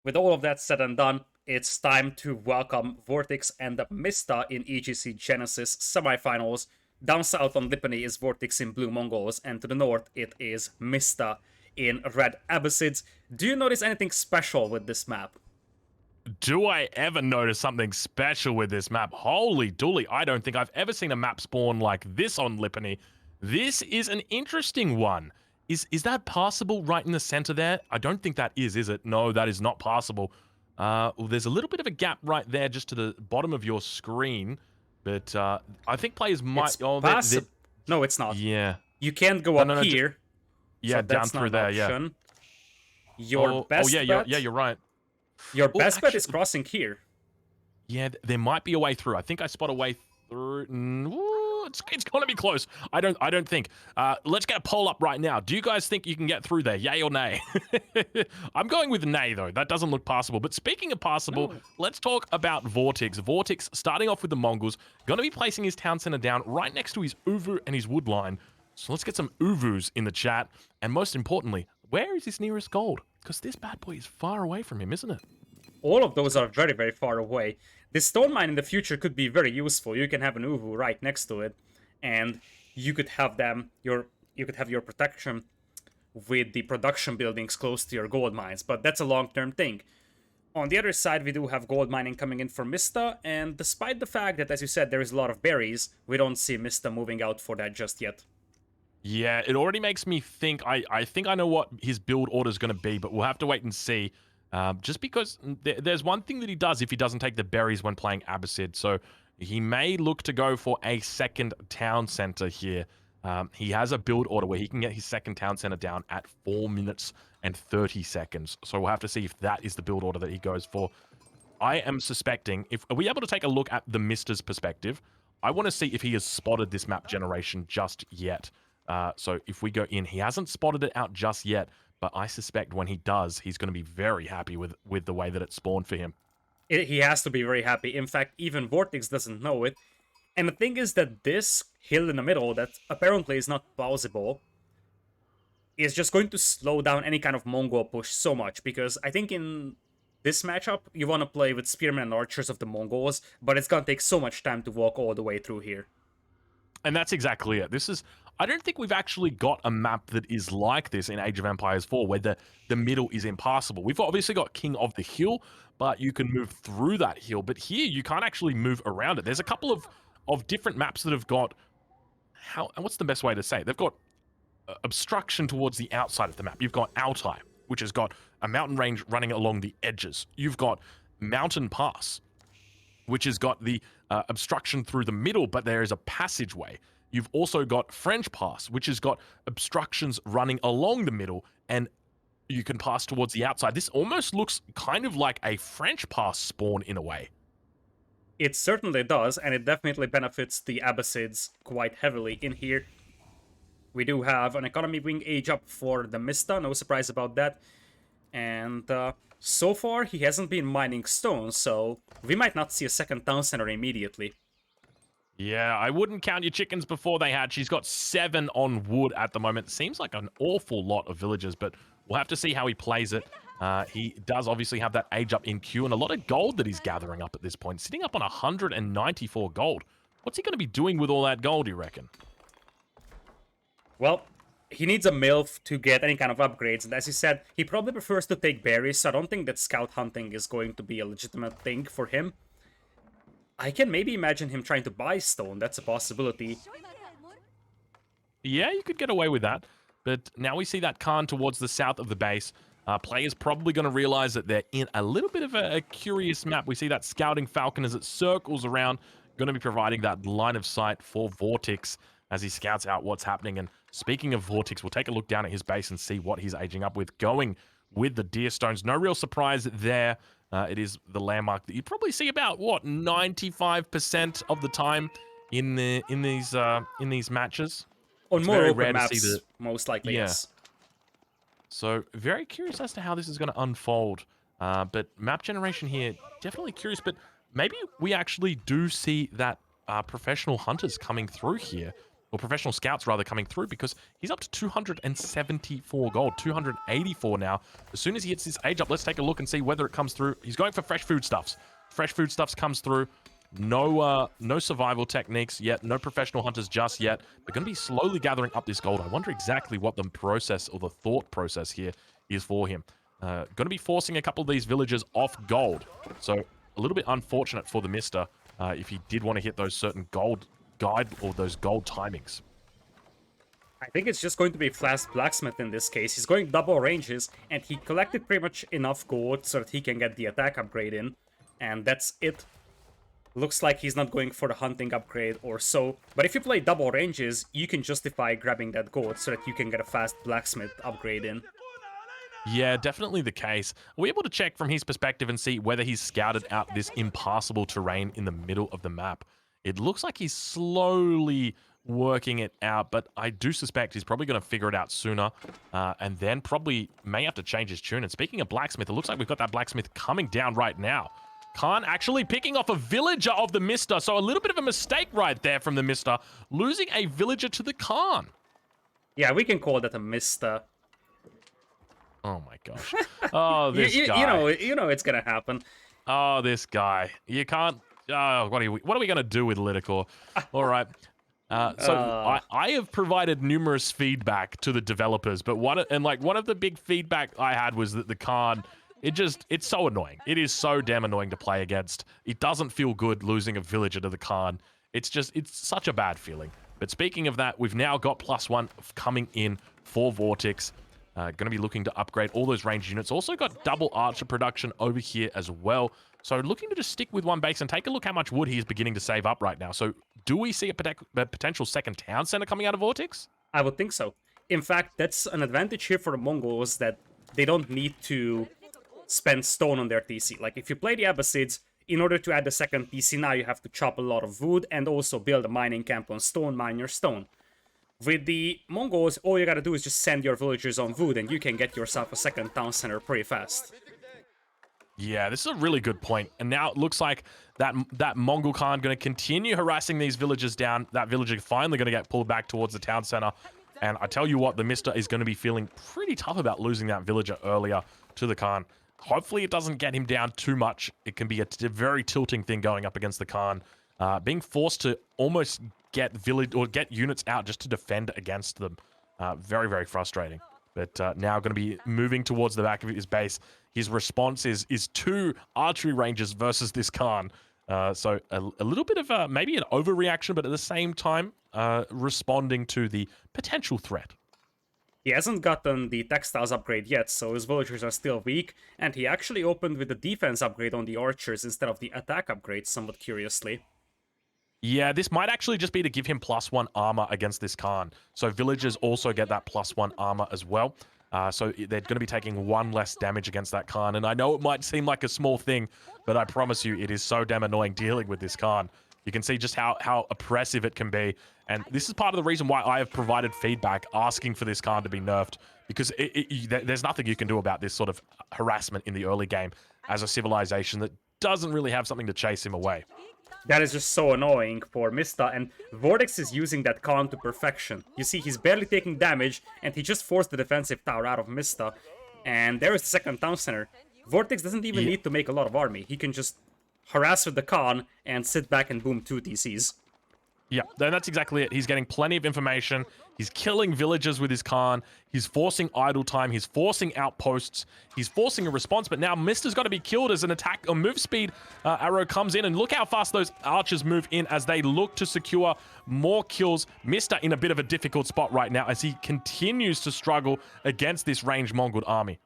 with all of that said and done, it's time to welcome Vortix and TheMista in EGC Genesis semifinals. Down south on Lipany is Vortix in blue Mongols, and to the north it is Mista in red Abbasids. Do you notice anything special with this map? Do I ever notice something special with this map? Holy dooly, I don't think I've ever seen a map spawn like this on Lipany. This is an interesting one. Is that passable right in the center there? I don't think that is it? No, that is not passable. Well, there's a little bit of a gap right there just to the bottom of your screen, but I think players might... It's possible. No, it's not. Yeah. You can't go No, up no, no, here. yeah, So down that's not through an there, yeah. option. Your best yeah, bet. you're right. Your Oh, best bet is actually- crossing here. Yeah, there might be a way through. I think I spot a way through. Ooh, it's gonna be close. I don't think. Let's get a poll up right now. Do you guys think you can get through there? Yay or nay? I'm going with nay though. That doesn't look possible. But speaking of possible, let's talk about Vortix. Vortix starting off with the Mongols, gonna be placing his town center down right next to his Uvu and his wood line. So let's get some Uvus in the chat. And most importantly, where is his nearest gold? Because this bad boy is far away from him, isn't it? All of those are very, very far away. This stone mine in the future could be very useful. You can have an Uvu right next to it, and you could have your protection with the production buildings close to your gold mines, but that's a long-term thing. On the other side, we do have gold mining coming in from Mista, and despite the fact that, as you said, there is a lot of berries, we don't see Mista moving out for that just yet. Yeah, it already makes me think. I think I know what his build order is going to be, but we'll have to wait and see. Just because there's one thing that he does if he doesn't take the berries when playing Abbasid. So he may look to go for a second town center here. He has a build order where he can get his second town center down at 4 minutes and 30 seconds. So we'll have to see if that is the build order that he goes for. I am suspecting, are we able to take a look at the Mister's perspective? I want to see if he has spotted this map generation just yet. So if we go in, he hasn't spotted it out just yet, but I suspect when he does, he's going to be very happy with the way that it spawned for him. He has to be very happy. In fact, even Vortex doesn't know it. And the thing is that this hill in the middle, that apparently is not plausible, is just going to slow down any kind of Mongol push so much, because I think in this matchup, you want to play with spearmen and archers of the Mongols, but it's going to take so much time to walk all the way through here. And that's exactly it. I don't think we've actually got a map that is like this in Age of Empires 4, where the middle is impassable. We've obviously got King of the Hill, but you can move through that hill. But here, you can't actually move around it. There's a couple of different maps that have got... what's the best way to say it? They've got obstruction towards the outside of the map. You've got Altai, which has got a mountain range running along the edges. You've got Mountain Pass, which has got the obstruction through the middle, but there is a passageway. You've also got French Pass, which has got obstructions running along the middle, and you can pass towards the outside. This almost looks kind of like a French Pass spawn in a way. It certainly does, and it definitely benefits the Abbasids quite heavily in here. We do have an economy wing age up for the Mista, no surprise about that. And so far, he hasn't been mining stone, so we might not see a second town center immediately. Yeah, I wouldn't count your chickens before they hatch. She's got 7 on wood at the moment. Seems like an awful lot of villagers, but we'll have to see how he plays it. He does obviously have that age up in queue and a lot of gold that he's gathering up at this point, sitting up on 194 gold. What's he going to be doing with all that gold, you reckon? Well, he needs a MILF to get any kind of upgrades, and as he said, he probably prefers to take berries, so I don't think that scout hunting is going to be a legitimate thing for him. I can maybe imagine him trying to buy stone, that's a possibility. Yeah, you could get away with that. But now we see that Khan towards the south of the base. Players probably going to realize that they're in a little bit of a curious map. We see that scouting falcon as it circles around, going to be providing that line of sight for Vortix as he scouts out what's happening. And speaking of Vortix, we'll take a look down at his base and see what he's aging up with, going with the deer stones. No real surprise there. It is the landmark that you probably see about, what, 95% of the time in these matches. On It's more very open rare to maps, see most likely, Yeah. yes. So very curious as to how this is going to unfold. But map generation here, definitely curious. But maybe we actually do see that professional hunters coming through here. or professional scouts rather, coming through, because he's up to 274 gold, 284 now. As soon as he hits this age up, let's take a look and see whether it comes through. He's going for fresh foodstuffs. Fresh foodstuffs comes through. No survival techniques yet. No professional hunters just yet. They're going to be slowly gathering up this gold. I wonder exactly what the process or the thought process here is for him. Going to be forcing a couple of these villagers off gold. So a little bit unfortunate for TheMista if he did want to hit those certain gold guide or those gold timings. I think it's just going to be fast blacksmith in this case. He's going double ranges, and he collected pretty much enough gold so that he can get the attack upgrade in, and that's it. Looks like he's not going for the hunting upgrade or so, but if you play double ranges, you can justify grabbing that gold so that you can get a fast blacksmith upgrade in. Yeah, definitely the case. Are we able to check from his perspective and see whether he's scouted out this impassable terrain in the middle of the map? It looks like he's slowly working it out, but I do suspect he's probably going to figure it out sooner, and then probably may have to change his tune. And speaking of blacksmith, it looks like we've got that blacksmith coming down right now. Khan actually picking off a villager of TheMista, so a little bit of a mistake right there from TheMista, losing a villager to the Khan. Yeah, we can call that a Mista. Oh my gosh. Oh, this guy. You know it's gonna happen. Oh, this guy. You can't... Oh, what are we going to do with Liticor? All right. I have provided numerous feedback to the developers, but one of the big feedback I had was that the Khan, it's so annoying. It is so damn annoying to play against. It doesn't feel good losing a villager to the Khan. It's such a bad feeling. But speaking of that, we've now got +1 coming in for Vortix. Going to be looking to upgrade all those range units. Also got double archer production over here as well. So looking to just stick with one base and take a look how much wood he is beginning to save up right now. So do we see a potential second town center coming out of Vortix? I would think so. In fact, that's an advantage here for the Mongols, that they don't need to spend stone on their TC. Like, if you play the Abbasids, in order to add the second TC now, you have to chop a lot of wood and also build a mining camp on stone, mine your stone. With the Mongols, all you gotta do is just send your villagers on wood, and you can get yourself a second town center pretty fast. Yeah, this is a really good point. And now it looks like that Mongol Khan going to continue harassing these villagers down. That villager finally going to get pulled back towards the town center. And I tell you what, TheMista is going to be feeling pretty tough about losing that villager earlier to the Khan. Hopefully it doesn't get him down too much. It can be a very tilting thing going up against the Khan. Being forced to almost get units out just to defend against them. Very, very frustrating. But now going to be moving towards the back of his base. His response is 2 archery ranges versus this Khan. So a little bit of maybe an overreaction, but at the same time, responding to the potential threat. He hasn't gotten the textiles upgrade yet, so his villagers are still weak, and he actually opened with the defense upgrade on the archers instead of the attack upgrade, somewhat curiously. Yeah, this might actually just be to give him +1 armor against this Khan. So villagers also get that +1 armor as well. So they're going to be taking 1 less damage against that Khan. And I know it might seem like a small thing, but I promise you it is so damn annoying dealing with this Khan. You can see just how oppressive it can be. And this is part of the reason why I have provided feedback asking for this Khan to be nerfed. Because there's nothing you can do about this sort of harassment in the early game as a civilization that doesn't really have something to chase him away. That is just so annoying for Mista, and Vortex is using that Khan to perfection. You see, he's barely taking damage, and he just forced the defensive tower out of Mista. And there is the second town center. Vortex doesn't even need to make a lot of army. He can just harass with the Khan and sit back and boom 2 TCs. Yeah, that's exactly it. He's getting plenty of information. He's killing villagers with his Khan. He's forcing idle time. He's forcing outposts. He's forcing a response. But now Mista's got to be killed as an attack or move speed arrow comes in. And look how fast those archers move in as they look to secure more kills. Mista in a bit of a difficult spot right now as he continues to struggle against this ranged Mongol army.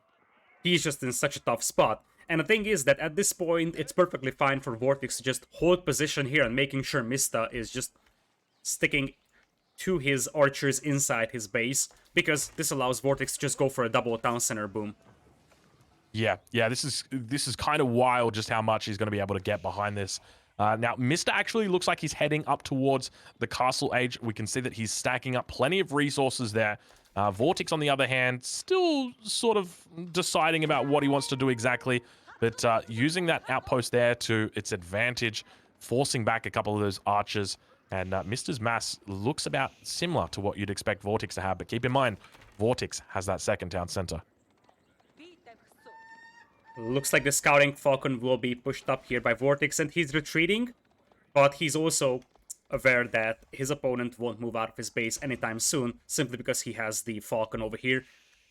He's just in such a tough spot. And the thing is that at this point, it's perfectly fine for Vortex to just hold position here and making sure Mista is just sticking to his archers inside his base, because this allows Vortex to just go for a double town center boom. Yeah, this is kind of wild just how much he's going to be able to get behind this. Now, Mista actually looks like he's heading up towards the castle age. We can see that he's stacking up plenty of resources there. Vortex, on the other hand, still sort of deciding about what he wants to do exactly, but using that outpost there to its advantage, forcing back a couple of those archers. And Mista's mass looks about similar to what you'd expect Vortex to have, but keep in mind, Vortex has that second town center. Looks like the Scouting Falcon will be pushed up here by Vortex, and he's retreating, but he's also aware that his opponent won't move out of his base anytime soon, simply because he has the Falcon over here.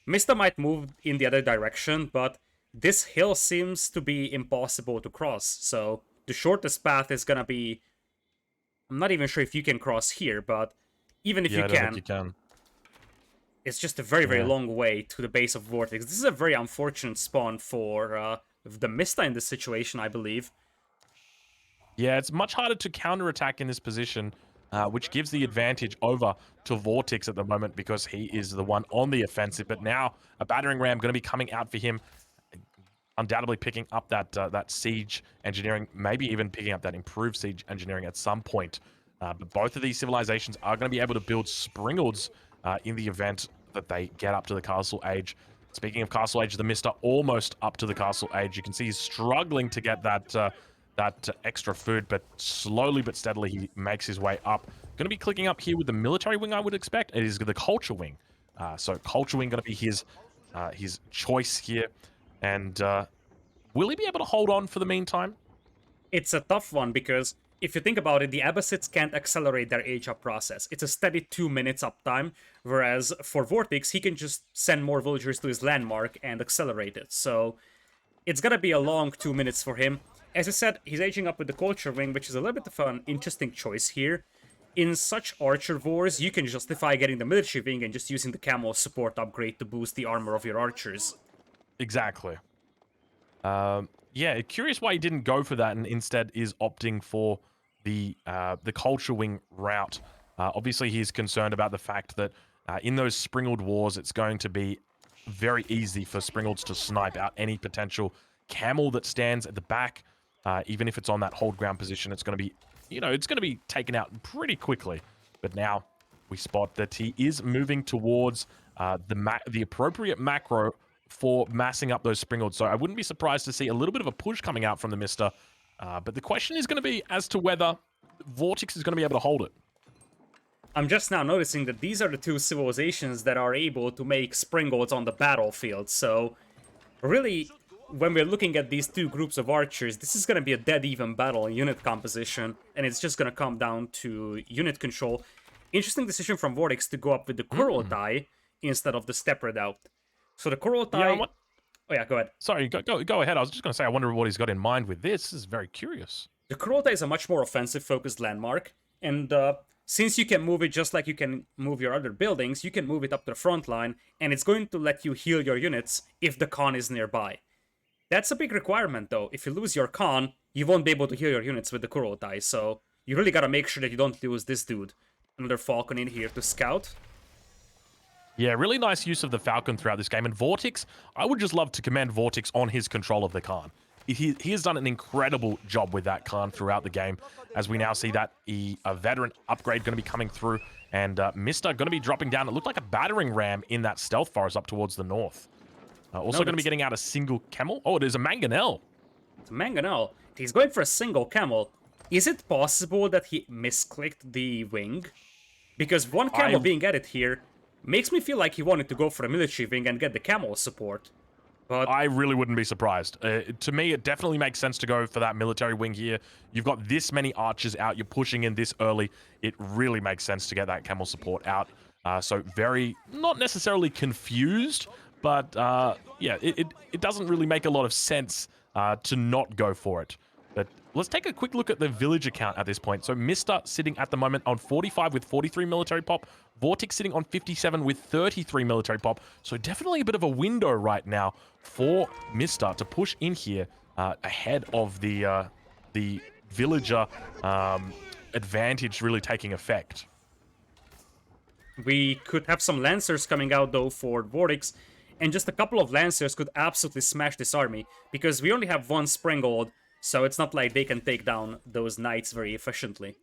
Mista might move in the other direction, but this hill seems to be impossible to cross, so the shortest path is gonna be... I'm not even sure if you can cross here, but even if Yeah, you I don't can, think you can. it's just a very, very Yeah. long way to the base of Vortex. This is a very unfortunate spawn for TheMista in this situation, I believe. Yeah, it's much harder to counterattack in this position, which gives the advantage over to Vortex at the moment because he is the one on the offensive. But now a battering ram going to be coming out for him, undoubtedly picking up that siege engineering, maybe even picking up that improved siege engineering at some point. But both of these civilizations are going to be able to build Springolds in the event that they get up to the castle age. Speaking of castle age, TheMista almost up to the castle age. You can see he's struggling to get that extra food, but slowly but steadily he makes his way up. Going to be clicking up here with the military wing, I would expect. It is the culture wing. So culture wing going to be his choice here. And will he be able to hold on for the meantime? It's a tough one because if you think about it, the Abbasids can't accelerate their age up process. It's a steady 2 minutes uptime, whereas for Vortex, he can just send more villagers to his landmark and accelerate it. So it's gonna be a long 2 minutes for him. As I said, he's aging up with the culture wing, which is a little bit of an interesting choice here. In such archer wars, you can justify getting the military wing and just using the camel support upgrade to boost the armor of your archers. Exactly. Yeah, curious why he didn't go for that and instead is opting for the culture wing route. Obviously, he's concerned about the fact that in those Springold wars, it's going to be very easy for Springolds to snipe out any potential camel that stands at the back. Even if it's on that hold ground position, it's going to be, it's going to be taken out pretty quickly. But now we spot that he is moving towards the appropriate macro for massing up those Springolds. So I wouldn't be surprised to see a little bit of a push coming out from TheMista. But the question is going to be as to whether Vortex is going to be able to hold it. I'm just now noticing that these are the two civilizations that are able to make Springolds on the battlefield, so really, when we're looking at these two groups of archers, this is going to be a dead-even battle in unit composition, and it's just going to come down to unit control. Interesting decision from Vortex to go up with the Kurultai instead of the Steppe Redoubt. So the Kurultai... Yeah, Oh yeah, go ahead. Sorry, go ahead. I was just going to say, I wonder what he's got in mind with this. This is very curious. The Kurultai is a much more offensive-focused landmark, and since you can move it just like you can move your other buildings, you can move it up to the front line, and it's going to let you heal your units if the Khan is nearby. That's a big requirement, though. If you lose your Khan, you won't be able to heal your units with the Kurultai, so you really gotta make sure that you don't lose this dude. Another Falcon in here to scout. Yeah, really nice use of the Falcon throughout this game. And Vortex, I would just love to commend Vortex on his control of the Khan. He has done an incredible job with that Khan throughout the game, as we now see that a veteran upgrade going to be coming through, and Mista going to be dropping down. It looked like a battering ram in that stealth forest up towards the north. Also going to be getting out a single camel. Oh, it is a mangonel. It's a mangonel. He's going for a single camel. Is it possible that he misclicked the wing? Because one camel being added here makes me feel like he wanted to go for a military wing and get the camel support. But I really wouldn't be surprised. To me, it definitely makes sense to go for that military wing here. You've got this many archers out. You're pushing in this early. It really makes sense to get that camel support out. So very, not necessarily confused, but yeah, it doesn't really make a lot of sense to not go for it. But let's take a quick look at the villager count at this point. So Mista sitting at the moment on 45 with 43 military pop. Vortex sitting on 57 with 33 military pop. So definitely a bit of a window right now for Mista to push in here ahead of the villager advantage really taking effect. we could have some Lancers coming out, though, for Vortex, and just a couple of Lancers could absolutely smash this army, because we only have one Springald, so it's not like they can take down those knights very efficiently.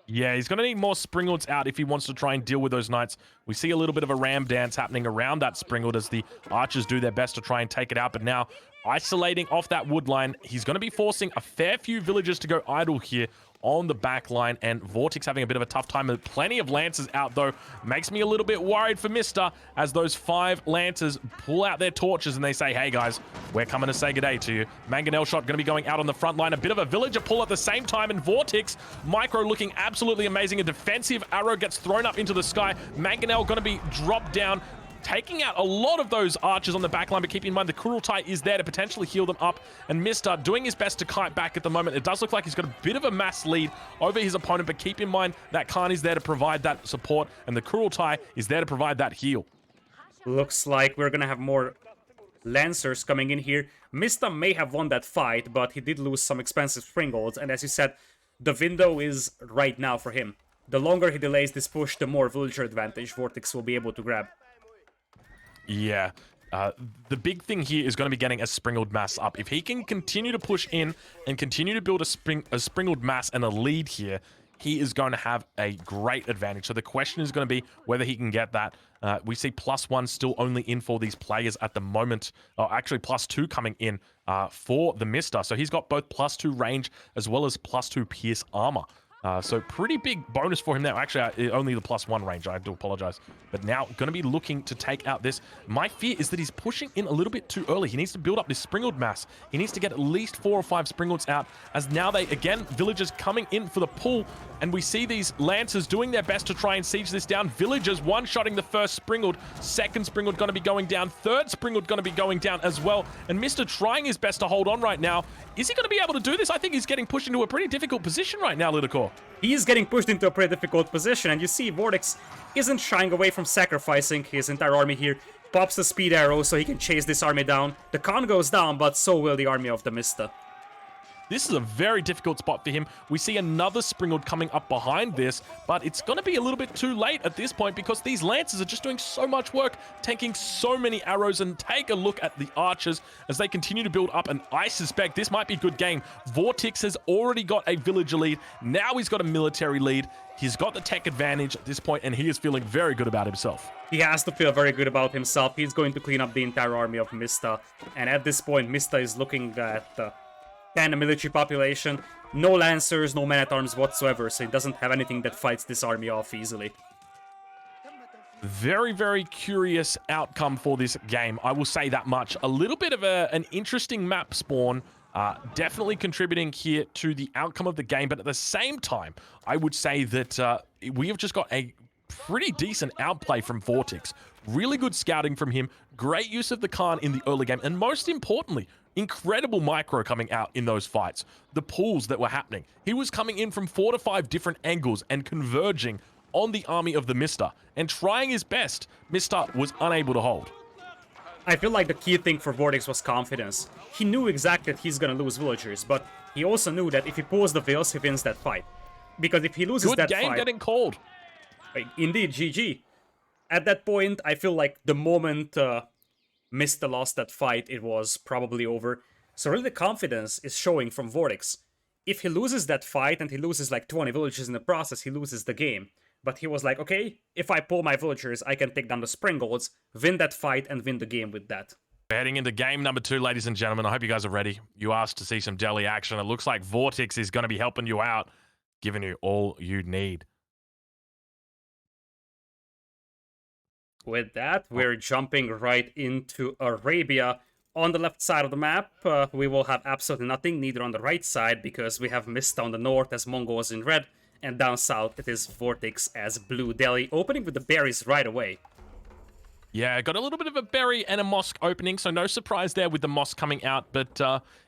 Yeah, he's going to need more Springolds out if he wants to try and deal with those knights. We see a little bit of a ram dance happening around that Springold as the archers do their best to try and take it out, but now isolating off that wood line. He's going to be forcing a fair few villagers to go idle here on the back line, and Vortix having a bit of a tough time. Plenty of Lancers out, though. Makes me a little bit worried for Mista as those 5 Lancers pull out their torches and they say, hey, guys, we're coming to say good day to you. Mangonel shot going to be going out on the front line. A bit of a villager pull at the same time, and Vortix, Micro looking absolutely amazing. A defensive arrow gets thrown up into the sky. Mangonel going to be dropped down, taking out a lot of those archers on the back line, but keep in mind the Kurultai is there to potentially heal them up, and Mista doing his best to kite back at the moment. It does look like he's got a bit of a mass lead over his opponent, but keep in mind that Khan is there to provide that support, and the Kurultai is there to provide that heal. Looks like we're gonna have more Lancers coming in here. Mista may have won that fight, but he did lose some expensive Springolds, and as you said, the window is right now for him. The longer he delays this push, the more villager advantage Vortex will be able to grab. Yeah. The big thing here is going to be getting a Springled mass up. If he can continue to push in and continue to build a Springled mass and a lead here, he is going to have a great advantage. So the question is going to be whether he can get that. We see +1 still only in for these players at the moment. Actually, +2 coming in for the TheMista. So he's got both +2 range as well as +2 pierce armor. So pretty big bonus for him now. Actually, only the +1 range. I do apologize. But now going to be looking to take out this. My fear is that he's pushing in a little bit too early. He needs to build up this Springled mass. He needs to get at least 4 or 5 Springleds out, as now they, again, villagers coming in for the pull. And we see these Lancers doing their best to try and siege this down. Villagers one-shotting the first Springled. Second Springled going to be going down. Third Springled going to be going down as well. And Mista trying his best to hold on right now. Is he going to be able to do this? I think he's getting pushed into a pretty difficult position right now, Lidakor. He's getting pushed into a pretty difficult position, and you see Vortex isn't shying away from sacrificing his entire army here. Pops the speed arrow so he can chase this army down. The Khan goes down, but so will the army of the TheMista. This is a very difficult spot for him. We see another Springled coming up behind this, but it's going to be a little bit too late at this point because these Lancers are just doing so much work, tanking so many arrows, and take a look at the archers as they continue to build up, and I suspect this might be a good game. Vortix has already got a villager lead. Now he's got a military lead. He's got the tech advantage at this point, and he is feeling very good about himself. He has to feel very good about himself. He's going to clean up the entire army of Mista, and at this point, Mista is looking at 10 military population, no Lancers, no men-at-arms whatsoever, so he doesn't have anything that fights this army off easily. Very, very curious outcome for this game, I will say that much. A little bit of an interesting map spawn, definitely contributing here to the outcome of the game, but at the same time, I would say that we have just got a pretty decent outplay from Vortix. Really good scouting from him, great use of the Khan in the early game, and most importantly, incredible micro coming out in those fights. The pulls that were happening. He was coming in from 4 to 5 different angles and converging on the army of the TheMista and trying his best. Mista was unable to hold. I feel like the key thing for Vortex was confidence. He knew exactly that he's gonna lose villagers, but he also knew that if he pulls the vills, he wins that fight. Because if he loses that fight... Good game getting called. Indeed, GG. At that point, I feel like the moment Mista lost that fight, it was probably over. So really the confidence is showing from Vortex. If he loses that fight and he loses like 20 villagers in the process, he loses the game. But he was like, okay, if I pull my villagers, I can take down the Springolds, win that fight, and win the game with that. We're heading into game number 2, ladies and gentlemen. I hope you guys are ready. You asked to see some Delhi action. It looks like Vortex is going to be helping you out, giving you all you need. With that, we're jumping right into Arabia. On the left side of the map, we will have absolutely nothing, neither on the right side, because we have Mista on the north as Mongols in red, and down south it is Vortex as blue. Delhi opening with the berries right away. Yeah, got a little bit of a berry and a mosque opening, so no surprise there with the mosque coming out, but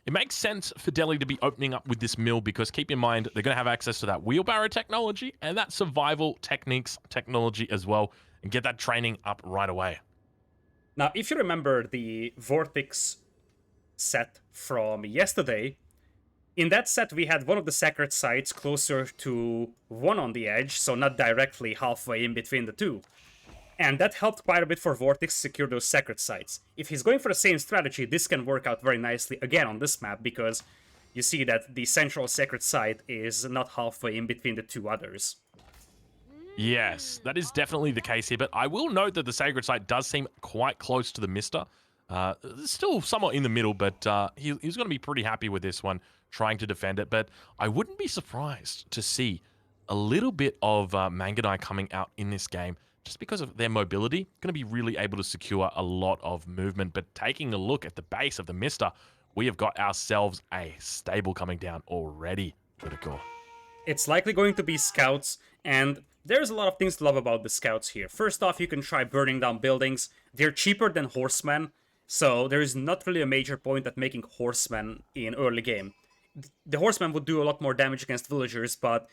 it makes sense for Delhi to be opening up with this mill, because keep in mind, they're going to have access to that wheelbarrow technology and that survival techniques technology as well, and get that training up right away. Now, if you remember the Vortex set from yesterday, in that set we had one of the sacred sites closer to one on the edge, so not directly halfway in between the two. And that helped quite a bit for Vortex secure those sacred sites. If he's going for the same strategy, this can work out very nicely again on this map, because you see that the central sacred site is not halfway in between the two others. Yes, that is definitely the case here, but I will note that the sacred site does seem quite close to the TheMista. Still somewhat in the middle, but he's going to be pretty happy with this one, trying to defend it. But I wouldn't be surprised to see a little bit of Mangadai coming out in this game, just because of their mobility, going to be really able to secure a lot of movement. But taking a look at the base of the Mista, we have got ourselves a stable coming down already, Critical. It's likely going to be scouts, and there's a lot of things to love about the scouts here. First off, you can try burning down buildings. They're cheaper than horsemen, so there is not really a major point at making horsemen in early game. The horsemen would do a lot more damage against villagers, but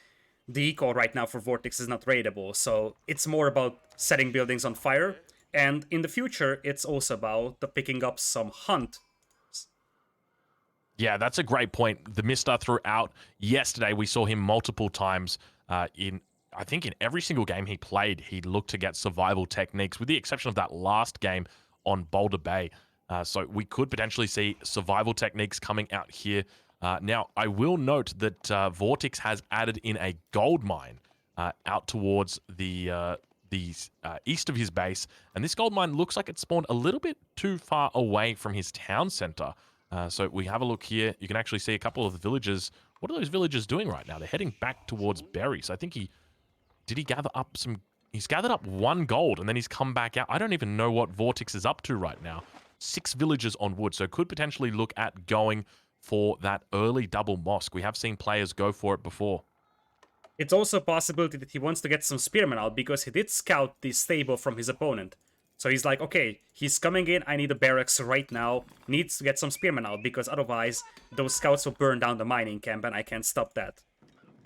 the eco right now for Vortex is not raidable, so it's more about setting buildings on fire. And in the future, it's also about picking up some hunt. Yeah, that's a great point. The Mista throughout yesterday, we saw him multiple times I think in every single game he played, he looked to get survival techniques, with the exception of that last game on Boulder Bay. So we could potentially see survival techniques coming out here. Now, I will note that Vortix has added in a gold mine out towards the east of his base, and this gold mine looks like it spawned a little bit too far away from his town center. So we have a look here. You can actually see a couple of the villagers. What are those villagers doing right now? They're heading back towards berries. I think he gather up some. He's gathered up 1 gold and then he's come back out. I don't even know what Vortex is up to right now. 6 villagers on wood, so could potentially look at going for that early double mosque. We have seen players go for it before. It's also a possibility that he wants to get some spearmen out because he did scout the stable from his opponent. So he's like, okay, he's coming in, I need a barracks right now, needs to get some spearmen out because otherwise those scouts will burn down the mining camp and I can't stop that.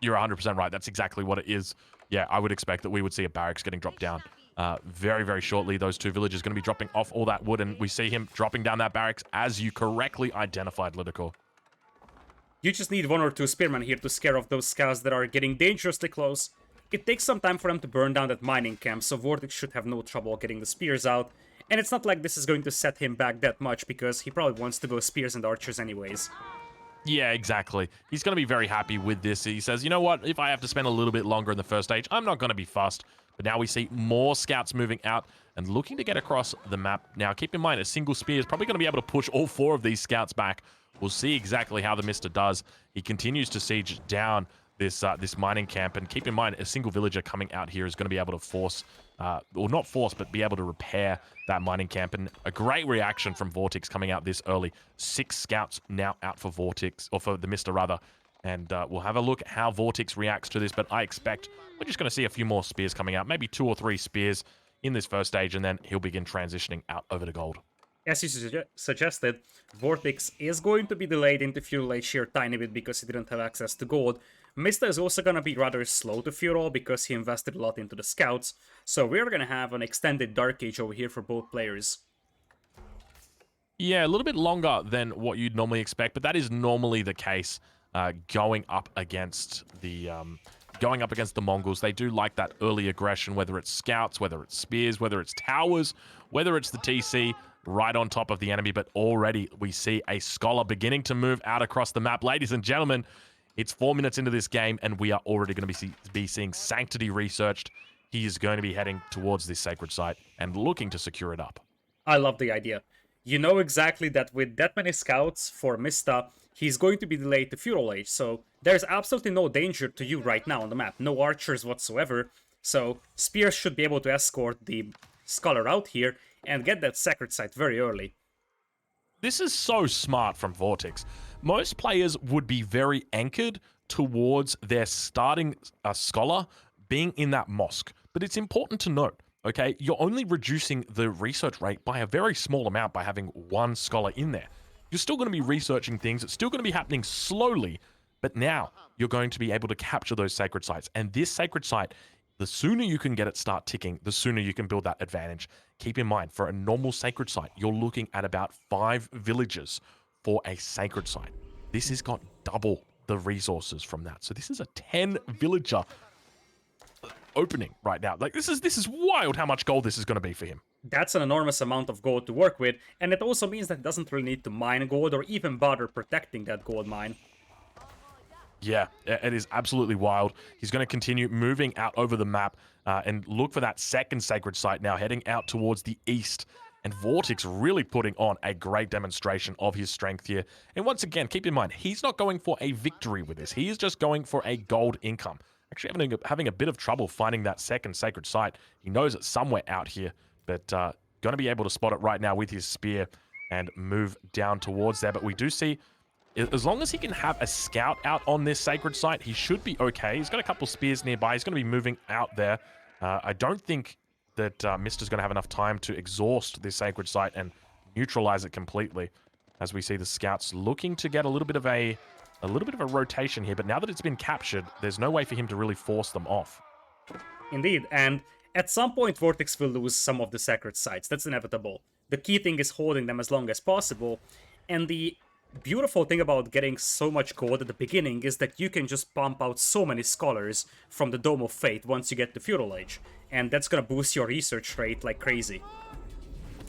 You're 100% right. That's exactly what it is. Yeah, I would expect that we would see a barracks getting dropped down very, very shortly. Those 2 villagers going to be dropping off all that wood, and we see him dropping down that barracks, as you correctly identified, Lidicor. You just need 1 or 2 spearmen here to scare off those scouts that are getting dangerously close. It takes some time for them to burn down that mining camp, so Vortex should have no trouble getting the spears out. And it's not like this is going to set him back that much, because he probably wants to go spears and archers anyways. Yeah, exactly. He's going to be very happy with this. He says, you know what, if I have to spend a little bit longer in the first stage, I'm not going to be fussed. But now we see more scouts moving out and looking to get across the map. Now, keep in mind, a single spear is probably going to be able to push all 4 of these scouts back. We'll see exactly how the Mista does. He continues to siege down this mining camp, and keep in mind, a single villager coming out here is going to be able to force, or not force, but be able to repair that mining camp. And a great reaction from Vortex coming out this early. 6 scouts now out for Vortex, or for the Mista rather. And we'll have a look at how Vortex reacts to this, but I expect we're just going to see a few more spears coming out, maybe 2 or 3 spears in this first stage, and then he'll begin transitioning out over to gold. As you suggested, Vortex is going to be delayed into Feudal Age here a tiny bit because he didn't have access to gold. Mista is also going to be rather slow to Feudal because he invested a lot into the scouts, so we're going to have an extended Dark Age over here for both players. Yeah, a little bit longer than what you'd normally expect, but that is normally the case going up against the Mongols. They do like that early aggression, whether it's scouts, whether it's spears, whether it's towers, whether it's the TC right on top of the enemy. But already we see a scholar beginning to move out across the map. Ladies and gentlemen, it's 4 minutes into this game, and we are already going to be seeing Sanctity researched. He is going to be heading towards this sacred site and looking to secure it up. I love the idea. You know exactly that with that many scouts for Mista, he's going to be delayed to Feudal Age, so there's absolutely no danger to you right now on the map. No archers whatsoever, so spears should be able to escort the scholar out here and get that sacred site very early. This is so smart from Vortex. Most players would be very anchored towards their starting scholar being in that mosque, but it's important to note, okay, you're only reducing the research rate by a very small amount by having 1 scholar in there. You're still going to be researching things. It's still going to be happening slowly, but now you're going to be able to capture those sacred sites. And this sacred site, the sooner you can get it start ticking, the sooner you can build that advantage. Keep in mind, for a normal sacred site, you're looking at about 5 villages for a sacred site. This has got double the resources from that. So this is a 10 villager opening right now. Like, this is wild how much gold this is going to be for him. That's an enormous amount of gold to work with, and it also means that he doesn't really need to mine gold or even bother protecting that gold mine. Yeah, it is absolutely wild. He's going to continue moving out over the map and look for that second sacred site now, heading out towards the east. And Vortix really putting on a great demonstration of his strength here. And once again, keep in mind, he's not going for a victory with this. He is just going for a gold income. Actually having a bit of trouble finding that second sacred site. He knows it's somewhere out here, but going to be able to spot it right now with his spear and move down towards there. But we do see, as long as he can have a scout out on this sacred site, he should be okay. He's got a couple spears nearby. He's going to be moving out there. I don't think that Mista's going to have enough time to exhaust this sacred site and neutralize it completely. As we see the scouts looking to get a little bit of a rotation here, but now that it's been captured, there's no way for him to really force them off. Indeed, and at some point Vortex will lose some of the sacred sites. That's inevitable. The key thing is holding them as long as possible, and the beautiful thing about getting so much gold at the beginning is that you can just pump out so many scholars from the Dome of Fate once you get to Feudal Age, and that's gonna boost your research rate like crazy.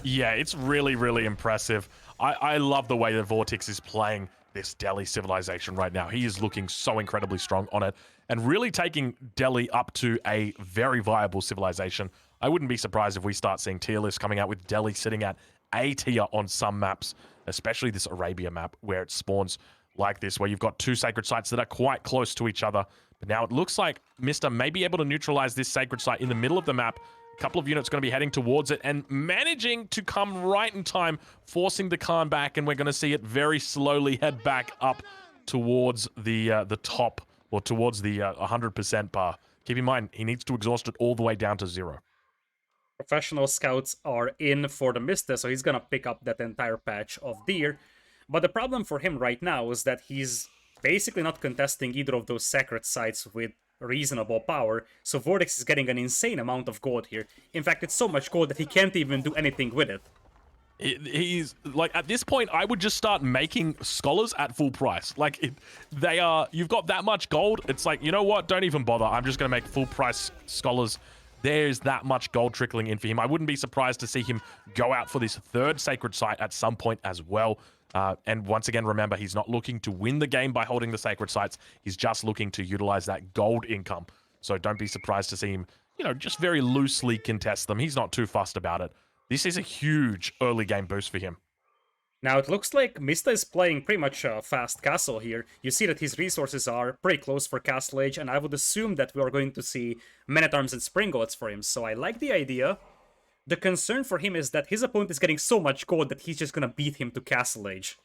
Yeah, it's really, really impressive. I love the way that Vortex is playing this Delhi civilization right now. He is looking so incredibly strong on it and really taking Delhi up to a very viable civilization. I wouldn't be surprised if we start seeing tier lists coming out with Delhi sitting at A tier on some maps, especially this Arabia map where it spawns like this, where you've got two sacred sites that are quite close to each other. But now it looks like Mista may be able to neutralize this sacred site in the middle of the map. A couple of units going to be heading towards it and managing to come right in time, forcing the Khan back, and we're going to see it very slowly head back up towards the top, or towards the 100% bar. Keep in mind, he needs to exhaust it all the way down to 0. Professional scouts are in for the Mista, so he's gonna pick up that entire patch of deer. But the problem for him right now is that he's basically not contesting either of those sacred sites with reasonable power, so Vortex is getting an insane amount of gold here. In fact, it's so much gold that he can't even do anything with it. He's like, at this point, I would just start making scholars at full price. Like, you've got that much gold. It's like, you know what? Don't even bother. I'm just going to make full price scholars. There's that much gold trickling in for him. I wouldn't be surprised to see him go out for this third sacred site at some point as well. And once again, remember, he's not looking to win the game by holding the sacred sites. He's just looking to utilize that gold income. So don't be surprised to see him, just very loosely contest them. He's not too fussed about it. This is a huge early game boost for him. Now it looks like Mista is playing pretty much a fast castle here. You see that his resources are pretty close for Castle Age, and I would assume that we are going to see Men-at-Arms and Springboards for him, so I like the idea. The concern for him is that his opponent is getting so much gold that he's just gonna beat him to Castle Age.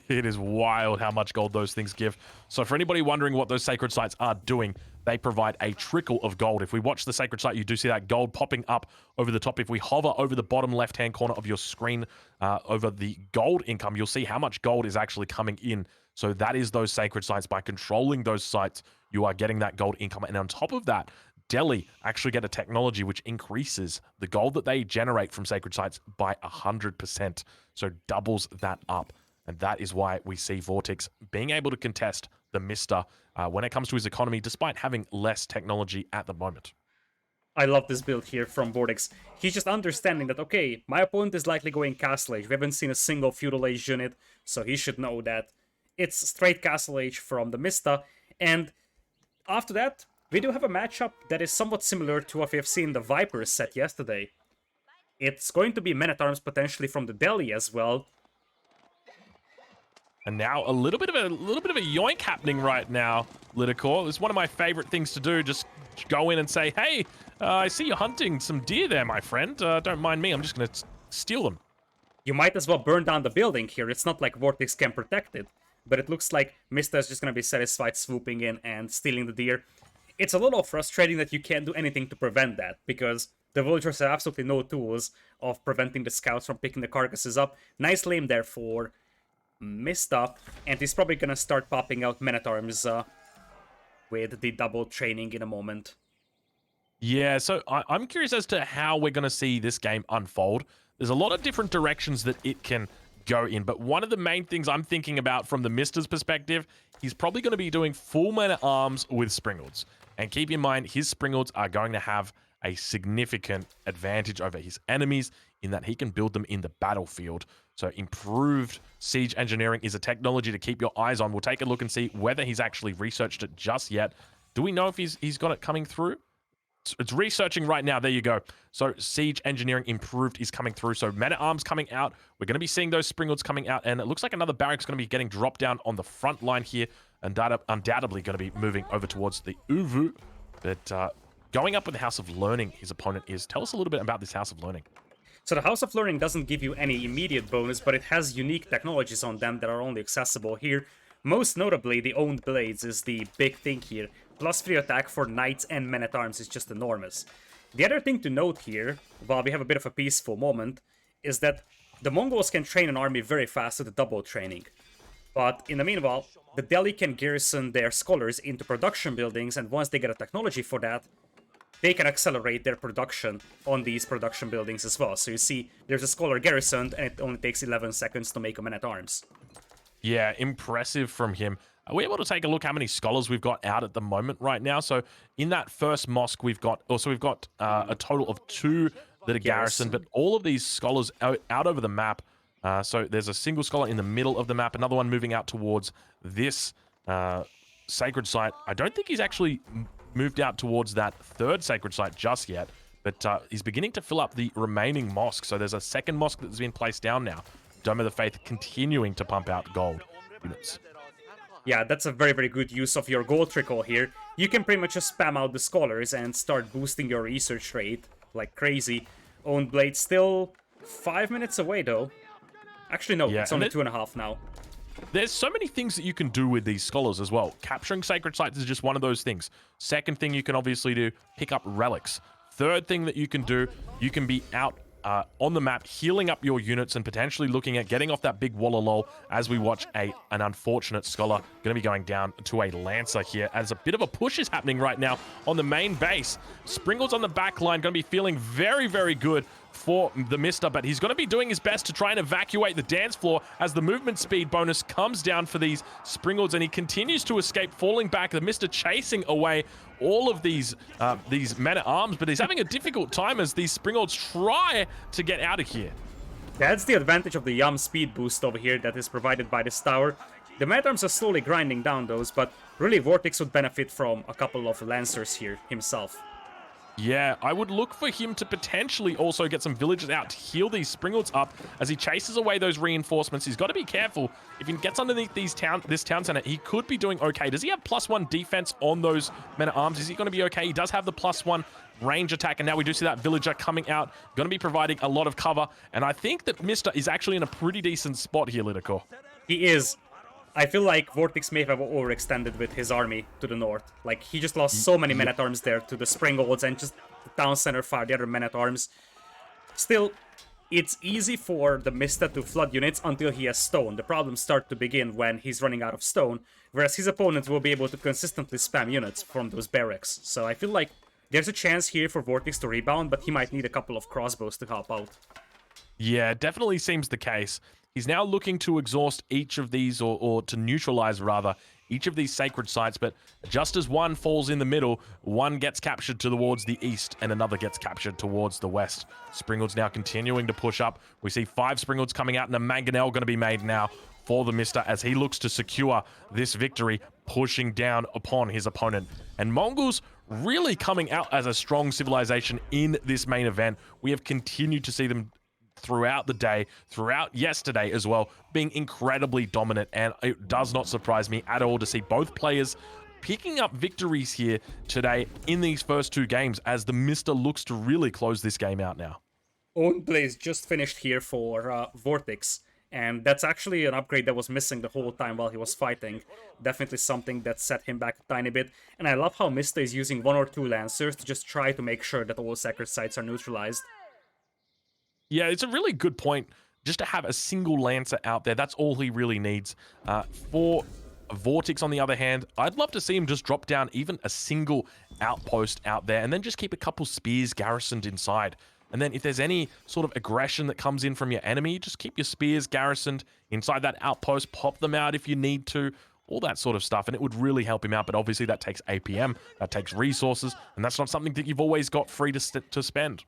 It is wild how much gold those things give. So for anybody wondering what those sacred sites are doing, they provide a trickle of gold. If we watch the sacred site, you do see that gold popping up over the top. If we hover over the bottom left-hand corner of your screen, over the gold income, you'll see how much gold is actually coming in. So that is those sacred sites. By controlling those sites, you are getting that gold income. And on top of that, Delhi actually get a technology which increases the gold that they generate from sacred sites by 100%. So doubles that up. And that is why we see Vortex being able to contest the Mista when it comes to his economy, despite having less technology at the moment. I love this build here from Vortex. He's just understanding that, okay, my opponent is likely going Castle Age. We haven't seen a single Feudal Age unit, so he should know that. It's straight Castle Age from the Mista, and after that, we do have a matchup that is somewhat similar to what we have seen the Vipers set yesterday. It's going to be Men-at-Arms potentially from the Delhi as well. And now a little bit of a yoink happening right now, Lidicor. It's one of my favorite things to do. Just go in and say, hey, I see you're hunting some deer there, my friend. Don't mind me. I'm just going to steal them. You might as well burn down the building here. It's not like Vortex can protect it. But it looks like Mista is just going to be satisfied swooping in and stealing the deer. It's a little frustrating that you can't do anything to prevent that, because the villagers have absolutely no tools of preventing the scouts from picking the carcasses up. Nice lane there for Mista, and he's probably gonna start popping out Men-at-Arms with the double training in a moment. Yeah, so I'm curious as to how we're going to see this game unfold. There's a lot of different directions that it can go in, but one of the main things I'm thinking about from the Mista's perspective, he's probably going to be doing full Men-at-Arms with Springalds. And keep in mind, his Springalds are going to have a significant advantage over his enemies in that he can build them in the battlefield. So improved siege engineering is a technology to keep your eyes on. We'll take a look and see whether he's actually researched it just yet. Do we know if he's got it coming through? it's researching right now. There you go. So siege engineering improved is coming through. So men-at-arms coming out. We're going to be seeing those springalds coming out, and it looks like another barrack's going to be getting dropped down on the front line here, and that undoubtedly going to be moving over towards the Uvu. But going up with the House of Learning, his opponent is. Tell us a little bit about this House of Learning. So the House of Learning doesn't give you any immediate bonus, but it has unique technologies on them that are only accessible here. Most notably, the Owned Blades is the big thing here. Plus 3 attack for knights and men-at-arms is just enormous. The other thing to note here, while we have a bit of a peaceful moment, is that the Mongols can train an army very fast with double training. But in the meanwhile, the Delhi can garrison their scholars into production buildings, and once they get a technology for that, they can accelerate their production on these production buildings as well. So you see, there's a scholar garrisoned, and it only takes 11 seconds to make a man-at-arms. Yeah, impressive from him. Are we able to take a look how many scholars we've got out at the moment right now? So in that first mosque, we've got a total of 2 that are garrisoned, but all of these scholars out over the map. So there's a single scholar in the middle of the map, another one moving out towards this sacred site. I don't think he's actually moved out towards that third sacred site just yet, but he's beginning to fill up the remaining mosque. So there's a second mosque that's been placed down now. Dome of the Faith continuing to pump out gold units. Yeah, that's a very, very good use of your gold trickle here. You can pretty much just spam out the scholars and start boosting your research rate like crazy. Owned Blade still 5 minutes away, though. Actually, no, yeah, it's only 2.5 now. There's so many things that you can do with these scholars as well. Capturing sacred sites is just one of those things. Second thing you can obviously do, pick up relics. Third thing that you can do, you can be out on the map, healing up your units and potentially looking at getting off that big wall of lol as we watch an unfortunate scholar going to be going down to a lancer here as a bit of a push is happening right now on the main base. Springles on the back line going to be feeling very, very good for TheMista, but he's going to be doing his best to try and evacuate the dance floor as the movement speed bonus comes down for these Springles, and he continues to escape, falling back. TheMista chasing away all of these men-at-arms, but he's having a difficult time as these Springles try to get out of here. That's the advantage of the Yum speed boost over here that is provided by this tower. The men-at-arms are slowly grinding down those, but really Vortex would benefit from a couple of Lancers here himself. Yeah, I would look for him to potentially also get some villagers out to heal these Springles up as he chases away those reinforcements. He's got to be careful. If he gets underneath this town center, he could be doing okay. Does he have +1 defense on those men-at-arms? Is he going to be okay? He does have the +1 range attack, and now we do see that villager coming out, going to be providing a lot of cover. And I think that Mr. is actually in a pretty decent spot here, Lidakor. He is. I feel like Vortix may have overextended with his army to the north. Like, he just lost so many men-at-arms there to the Springolds and just the town center fire the other men-at-arms. Still, it's easy for the TheMista to flood units until he has stone. The problems start to begin when he's running out of stone, whereas his opponents will be able to consistently spam units from those barracks. So I feel like there's a chance here for Vortix to rebound, but he might need a couple of crossbows to help out. Yeah, definitely seems the case. He's now looking to exhaust each of these, or to neutralize, rather, each of these sacred sites, but just as one falls in the middle, one gets captured towards the east, and another gets captured towards the west. Springald's now continuing to push up. We see 5 Springalds coming out, and a Mangonel going to be made now for TheMista as he looks to secure this victory, pushing down upon his opponent. And Mongols really coming out as a strong civilization in this main event. We have continued to see them throughout the day, throughout yesterday as well, being incredibly dominant, and it does not surprise me at all to see both players picking up victories here today in these first 2 games as TheMista looks to really close this game out now. Own plays just finished here for Vortix, and that's actually an upgrade that was missing the whole time while he was fighting. Definitely something that set him back a tiny bit, and I love how Mista is using 1 or 2 Lancers to just try to make sure that all sacred sites are neutralized. Yeah, it's a really good point just to have a single Lancer out there. That's all he really needs. For Vortex, on the other hand, I'd love to see him just drop down even a single outpost out there and then just keep a couple spears garrisoned inside. And then if there's any sort of aggression that comes in from your enemy, just keep your spears garrisoned inside that outpost, pop them out if you need to, all that sort of stuff, and it would really help him out. But obviously that takes APM, that takes resources, and that's not something that you've always got free to spend.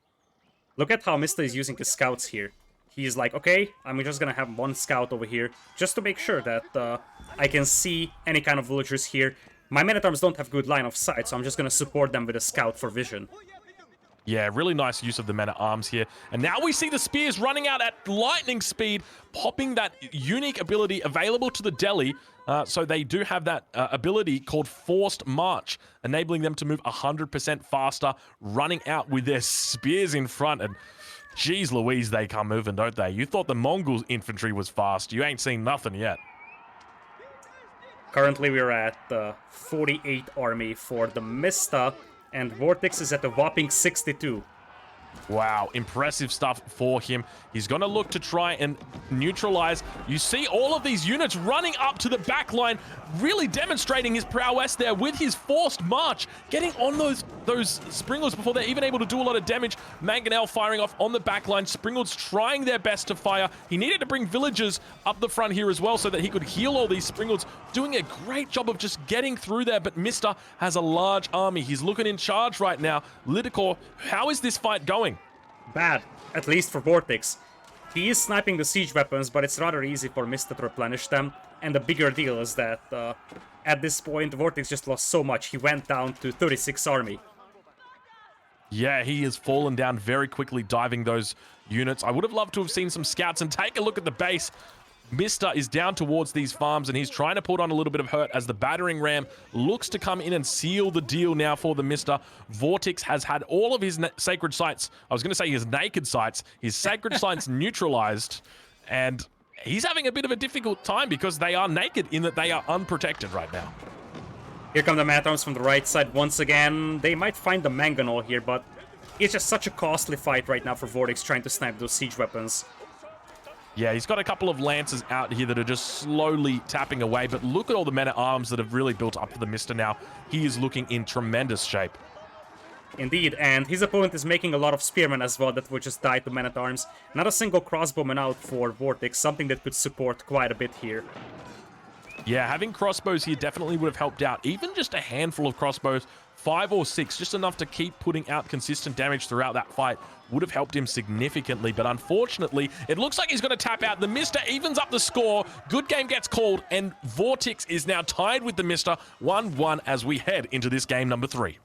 Look at how Mista is using the scouts here. He's like, okay, I'm just gonna have 1 scout over here, just to make sure that I can see any kind of villagers here. My men-at-arms don't have good line of sight, so I'm just gonna support them with a scout for vision. Yeah, really nice use of the men-at-arms here. And now we see the spears running out at lightning speed, popping that unique ability available to the Delhi. So they do have that ability called Forced March, enabling them to move 100% faster, running out with their spears in front. And geez Louise, they come moving, don't they? You thought the Mongol infantry was fast. You ain't seen nothing yet. Currently, we're at 48 army for the Mista, and Vortix is at a whopping 62. Wow, impressive stuff for him. He's going to look to try and neutralize. You see all of these units running up to the back line, really demonstrating his prowess there with his forced march, getting on those Springalds before they're even able to do a lot of damage. Mangonel firing off on the back line. Springalds trying their best to fire. He needed to bring villagers up the front here as well so that he could heal all these Springalds, doing a great job of just getting through there. But Mista has a large army. He's looking in charge right now. Lidicor, how is this fight going? Bad, at least for Vortex. He is sniping the siege weapons, but it's rather easy for Mista to replenish them. And the bigger deal is that at this point, Vortex just lost so much. He went down to 36 army. Yeah, he has fallen down very quickly, diving those units. I would have loved to have seen some scouts, and take a look at the base. Mista is down towards these farms, and he's trying to put on a little bit of hurt as the battering ram looks to come in and seal the deal now for the Mista. Vortix has had all of his sacred sites, I was going to say his naked sites, his sacred sites neutralized, and he's having a bit of a difficult time because they are naked in that they are unprotected right now. Here come the Matons from the right side once again. They might find the Mangonel here, but it's just such a costly fight right now for Vortex trying to snipe those siege weapons. Yeah, he's got a couple of lancers out here that are just slowly tapping away, but look at all the men-at-arms that have really built up for the Mista now. He is looking in tremendous shape. Indeed, and his opponent is making a lot of spearmen as well that would just die to men-at-arms. Not a single crossbowman out for Vortex, something that could support quite a bit here. Yeah, having crossbows here definitely would have helped out. Even just a handful of crossbows, 5 or 6, just enough to keep putting out consistent damage throughout that fight, would have helped him significantly. But unfortunately, it looks like he's going to tap out. The Mista evens up the score. Good game gets called, and Vortex is now tied with the Mista 1-1 as we head into this game number 3.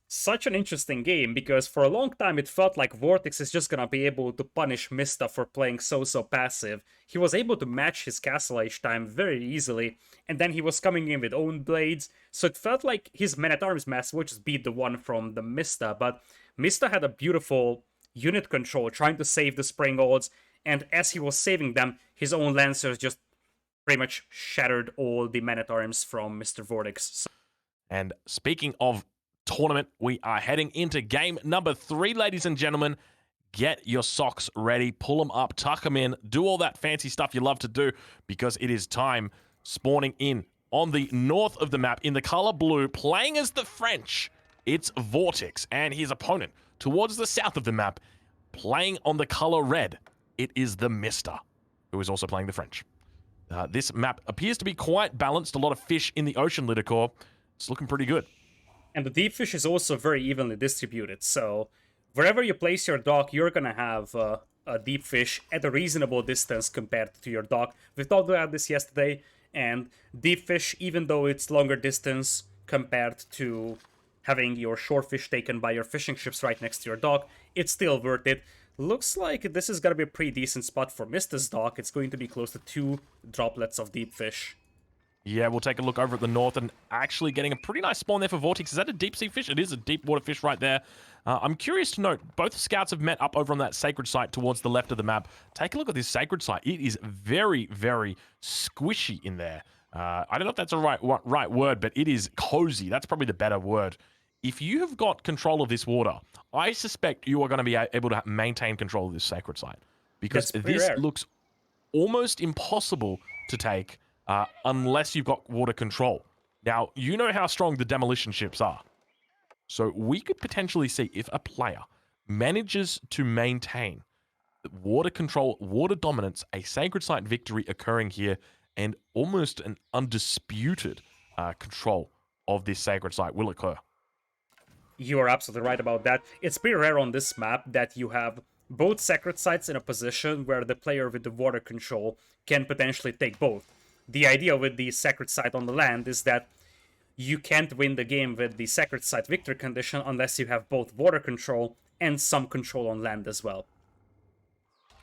Such an interesting game, because for a long time it felt like Vortex is just gonna be able to punish Mista for playing so passive. He was able to match his castle age time very easily, and then he was coming in with own blades, so it felt like his men-at-arms mass would just beat the one from the Mista, but Mista had a beautiful unit control trying to save the Springalds, and as he was saving them, his own Lancers just pretty much shattered all the men-at-arms from Mr. Vortex. And speaking of tournament, we are heading into game number 3, ladies and gentlemen. Get your socks ready, pull them up, tuck them in, do all that fancy stuff you love to do, because it is time. Spawning in on the north of the map in the color blue, playing as the French, it's Vortex, and his opponent towards the south of the map, playing on the color red, it is the Mista, who is also playing the French. This map appears to be quite balanced, a lot of fish in the ocean, Lidicor. It's looking pretty good. And the deep fish is also very evenly distributed, so wherever you place your dock, you're gonna have a deep fish at a reasonable distance compared to your dock. We talked about this yesterday, and deep fish, even though it's longer distance compared to having your shore fish taken by your fishing ships right next to your dock, it's still worth it. Looks like this is gonna be a pretty decent spot for Mista's dock. It's going to be close to 2 droplets of deep fish. Yeah, we'll take a look over at the north, and actually getting a pretty nice spawn there for Vortex. Is that a deep sea fish? It is a deep water fish right there. I'm curious to note, both scouts have met up over on that sacred site towards the left of the map. Take a look at this sacred site. It is very, very squishy in there. I don't know if that's a right word, but it is cozy. That's probably the better word. If you have got control of this water, I suspect you are going to be able to maintain control of this sacred site, because this looks almost impossible to take unless you've got water control. Now, you know how strong the demolition ships are. So we could potentially see if a player manages to maintain water control, water dominance, a sacred site victory occurring here, and almost an undisputed control of this sacred site will occur. You are absolutely right about that. It's pretty rare on this map that you have both sacred sites in a position where the player with the water control can potentially take both. The idea with the sacred site on the land is that you can't win the game with the Sacred Site victory condition unless you have both water control and some control on land as well.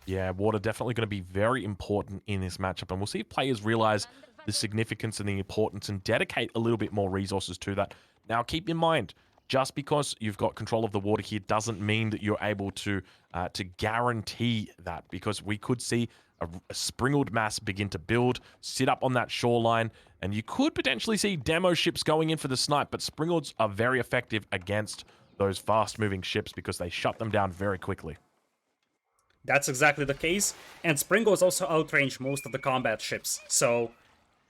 Yeah, water definitely going to be very important in this matchup, and we'll see if players realize the significance and the importance and dedicate a little bit more resources to that. Now, keep in mind, just because you've got control of the water here doesn't mean that you're able to guarantee that, because we could see a springled mass begin to build, sit up on that shoreline, and you could potentially see demo ships going in for the snipe, but springleds are very effective against those fast-moving ships because they shut them down very quickly. That's exactly the case, and Springles also outrange most of the combat ships, so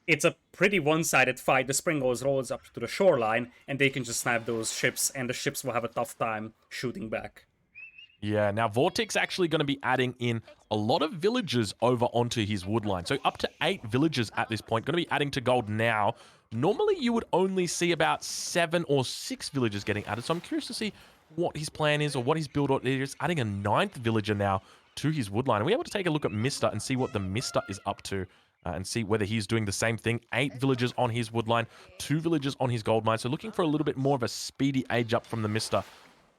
it's a pretty one-sided fight. The Springles rolls up to the shoreline, and they can just snipe those ships, and the ships will have a tough time shooting back. Yeah, now Vortix actually going to be adding in a lot of villagers over onto his woodline. So up to 8 villagers at this point, going to be adding to gold now. Normally you would only see about 7 or 6 villagers getting added, so I'm curious to see what his plan is or what his build is. Adding a 9th villager now to his woodline. Are we able to take a look at Mista and see what the Mista is up to? And see whether he's doing the same thing. 8 villagers on his woodline, 2 villagers on his gold mine. So looking for a little bit more of a speedy age up from the Mista.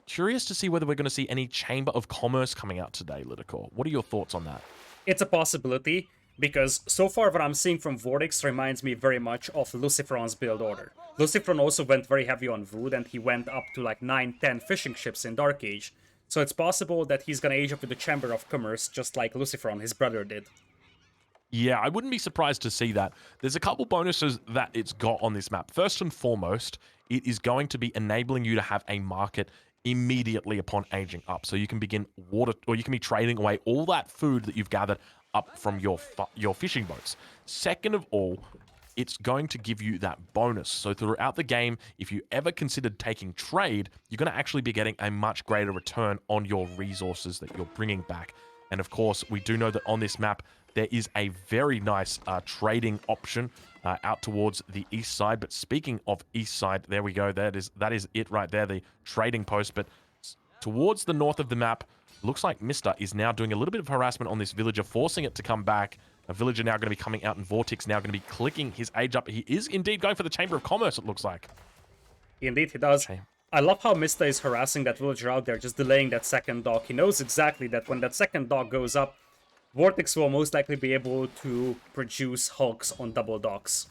Curious to see whether we're going to see any Chamber of Commerce coming out today, Lidicor. What are your thoughts on that? It's a possibility, because so far what I'm seeing from Vortex reminds me very much of Luciferon's build order. Luciferon also went very heavy on wood, and he went up to like 9-10 fishing ships in Dark Age. So it's possible that he's gonna age up with the Chamber of Commerce just like Luciferon, his brother, did. Yeah, I wouldn't be surprised to see that. There's a couple bonuses that it's got on this map. First and foremost, it is going to be enabling you to have a market immediately upon aging up. So you can begin water, or you can be trading away all that food that you've gathered up from your fishing boats. Second of all, it's going to give you that bonus. So throughout the game, if you ever considered taking trade, you're going to actually be getting a much greater return on your resources that you're bringing back. And of course, we do know that on this map, there is a very nice trading option out towards the east side. But speaking of east side, there we go. That is it right there, the trading post. But towards the north of the map, looks like Mista is now doing a little bit of harassment on this villager, forcing it to come back. A villager now going to be coming out, and Vortex now going to be clicking his age up. He is indeed going for the Chamber of Commerce, it looks like. Indeed, he does. I love how Mista is harassing that villager out there, just delaying that second dock. He knows exactly that when that second dock goes up, Vortex will most likely be able to produce hulks on double docks.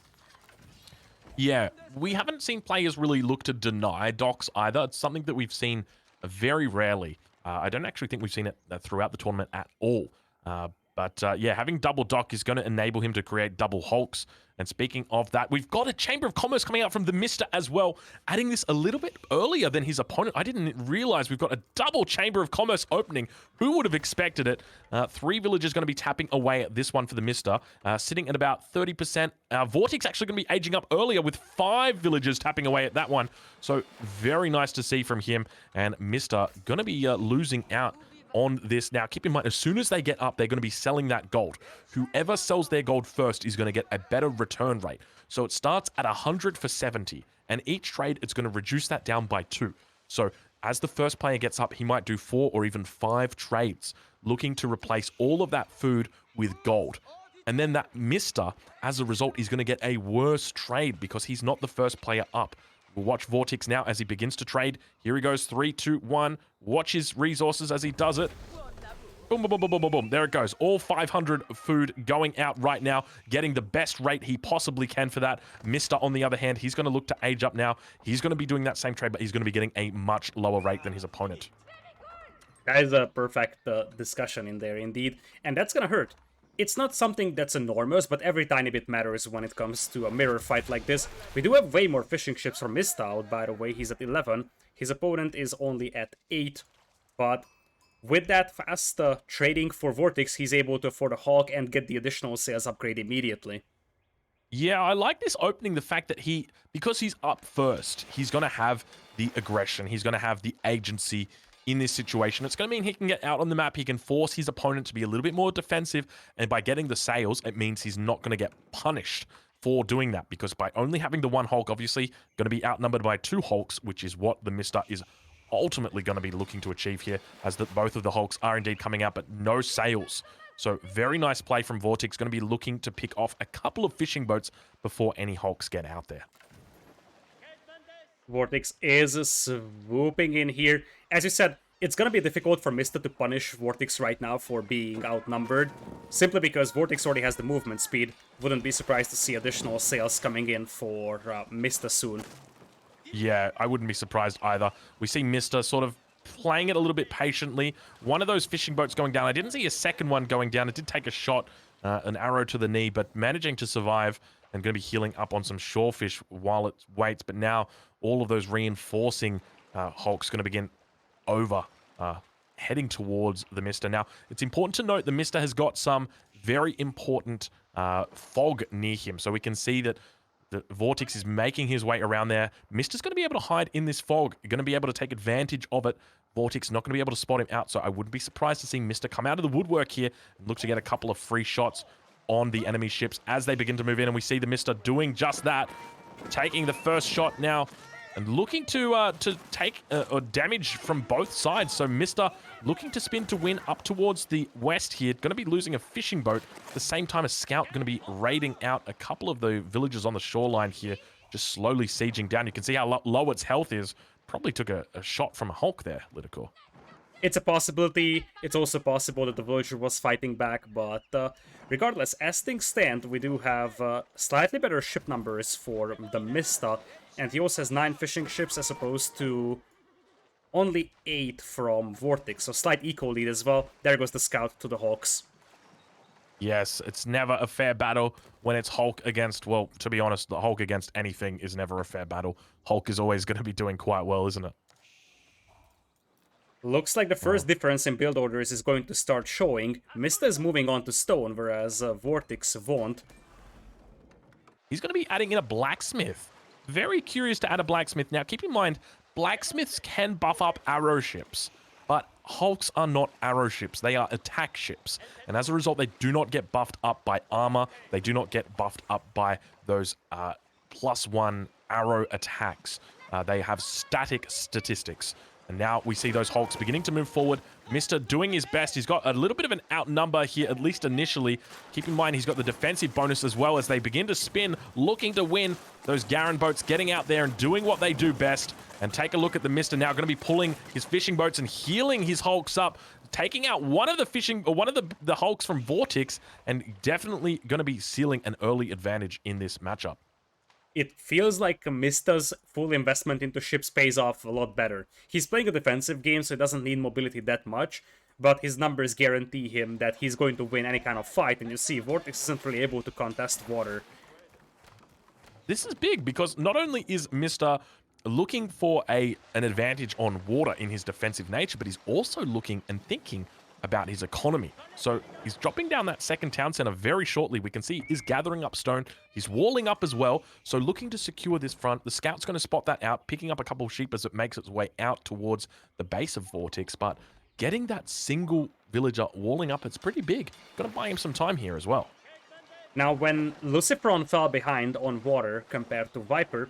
Yeah, we haven't seen players really look to deny docks either. It's something that we've seen very rarely. I don't actually think we've seen it throughout the tournament at all. But yeah, having double dock is going to enable him to create double hulks. And speaking of that, we've got a Chamber of Commerce coming out from TheMista as well, adding this a little bit earlier than his opponent. I didn't realize we've got a double Chamber of Commerce opening. Who would have expected it? 3 villagers going to be tapping away at this one for TheMista, sitting at about 30%. Vortex actually going to be aging up earlier with 5 villagers tapping away at that one. So very nice to see from him. And Mista going to be losing out on this. Now, keep in mind, as soon as they get up, they're going to be selling that gold. Whoever sells their gold first is going to get a better return rate. So it starts at 100 for 70, and each trade, it's going to reduce that down by 2. So as the first player gets up, he might do 4 or even 5 trades, looking to replace all of that food with gold. And then that Mista, as a result, is going to get a worse trade because he's not the first player up. We'll watch Vortex now as he begins to trade. Here he goes, 3, 2, 1. Watch his resources as he does it. Boom, boom, boom, boom, boom, boom, boom. There it goes. All 500 food going out right now, getting the best rate he possibly can for that. Mista, on the other hand, he's going to look to age up now. He's going to be doing that same trade, but he's going to be getting a much lower rate than his opponent. That is a perfect discussion in there, indeed. And that's going to hurt. It's not something that's enormous, but every tiny bit matters when it comes to a mirror fight like this. We do have way more fishing ships from Mista out, by the way. He's at 11. His opponent is only at 8. But with that fast trading for Vortex, he's able to afford a Hawk and get the additional sales upgrade immediately. Yeah, I like this opening, the fact that because he's up first, he's going to have the aggression. He's going to have the agency in this situation. It's going to mean he can get out on the map. He can force his opponent to be a little bit more defensive. And by getting the sales, it means he's not going to get punished for doing that. Because by only having the 1 Hulk, obviously, going to be outnumbered by 2 Hulks, which is what the Mista is ultimately going to be looking to achieve here, as both of the Hulks are indeed coming out, but no sales. So very nice play from Vortex. Going to be looking to pick off a couple of fishing boats before any Hulks get out there. Vortex is swooping in here. As you said, it's gonna be difficult for Mista to punish Vortex right now for being outnumbered, simply because Vortex already has the movement speed. Wouldn't be surprised to see additional sales coming in for Mista soon. Yeah, I wouldn't be surprised either. We see Mista sort of playing it a little bit patiently. One of those fishing boats going down. I didn't see a second one going down. It did take a shot, an arrow to the knee, but managing to survive and going to be healing up on some shorefish while it waits. But now all of those reinforcing hulks going to begin over, heading towards the Mista. Now, it's important to note the Mista has got some very important fog near him. So we can see that the Vortex is making his way around there. Mista's going to be able to hide in this fog. You're going to be able to take advantage of it. Vortex not going to be able to spot him out, so I wouldn't be surprised to see Mista come out of the woodwork here and look to get a couple of free shots on the enemy ships as they begin to move in, and we see the Mista doing just that, taking the first shot now and looking to take damage from both sides. So Mista looking to spin to win up towards the west here. Going to be losing a fishing boat at the same time as Scout going to be raiding out a couple of the villages on the shoreline here, just slowly sieging down. You can see how low its health is. Probably took a shot from a Hulk there, Liticor. It's a possibility. It's also possible that the villager was fighting back, but regardless, as things stand, we do have slightly better ship numbers for the Mista, and he also has 9 fishing ships as opposed to only 8 from Vortix, so slight eco lead as well. There goes the scout to the Hawks. Yes, it's never a fair battle when it's Hulk against, well, to be honest, the Hulk against anything is never a fair battle. Hulk is always going to be doing quite well, isn't it? Looks like the first difference in build orders is going to start showing. Mista is moving on to stone, whereas Vortix won't. He's going to be adding in a blacksmith. Very curious to add a blacksmith. Now, keep in mind, blacksmiths can buff up arrow ships, but Hulks are not arrow ships. They are attack ships. And as a result, they do not get buffed up by armor. They do not get buffed up by those +1 arrow attacks. They have static statistics. And now we see those Hulks beginning to move forward. Mista doing his best. He's got a little bit of an outnumber here, at least initially. Keep in mind, he's got the defensive bonus as well as they begin to spin, looking to win. Those Garen boats getting out there and doing what they do best. And take a look at the Mista now, going to be pulling his fishing boats and healing his Hulks up, taking out one of the Hulks from Vortix, and definitely going to be sealing an early advantage in this matchup. It feels like Mista's full investment into ships pays off a lot better. He's playing a defensive game, so he doesn't need mobility that much, but his numbers guarantee him that he's going to win any kind of fight, and you see, Vortex isn't really able to contest water. This is big because not only is Mista looking for an advantage on water in his defensive nature, but he's also looking and thinking about his economy. So he's dropping down that second town center very shortly. We can see he's gathering up stone. He's walling up as well. So looking to secure this front. The scout's going to spot that out, picking up a couple of sheep as it makes its way out towards the base of Vortex. But getting that single villager walling up, it's pretty big. Got to buy him some time here as well. Now, when Luciferon fell behind on water compared to Viper,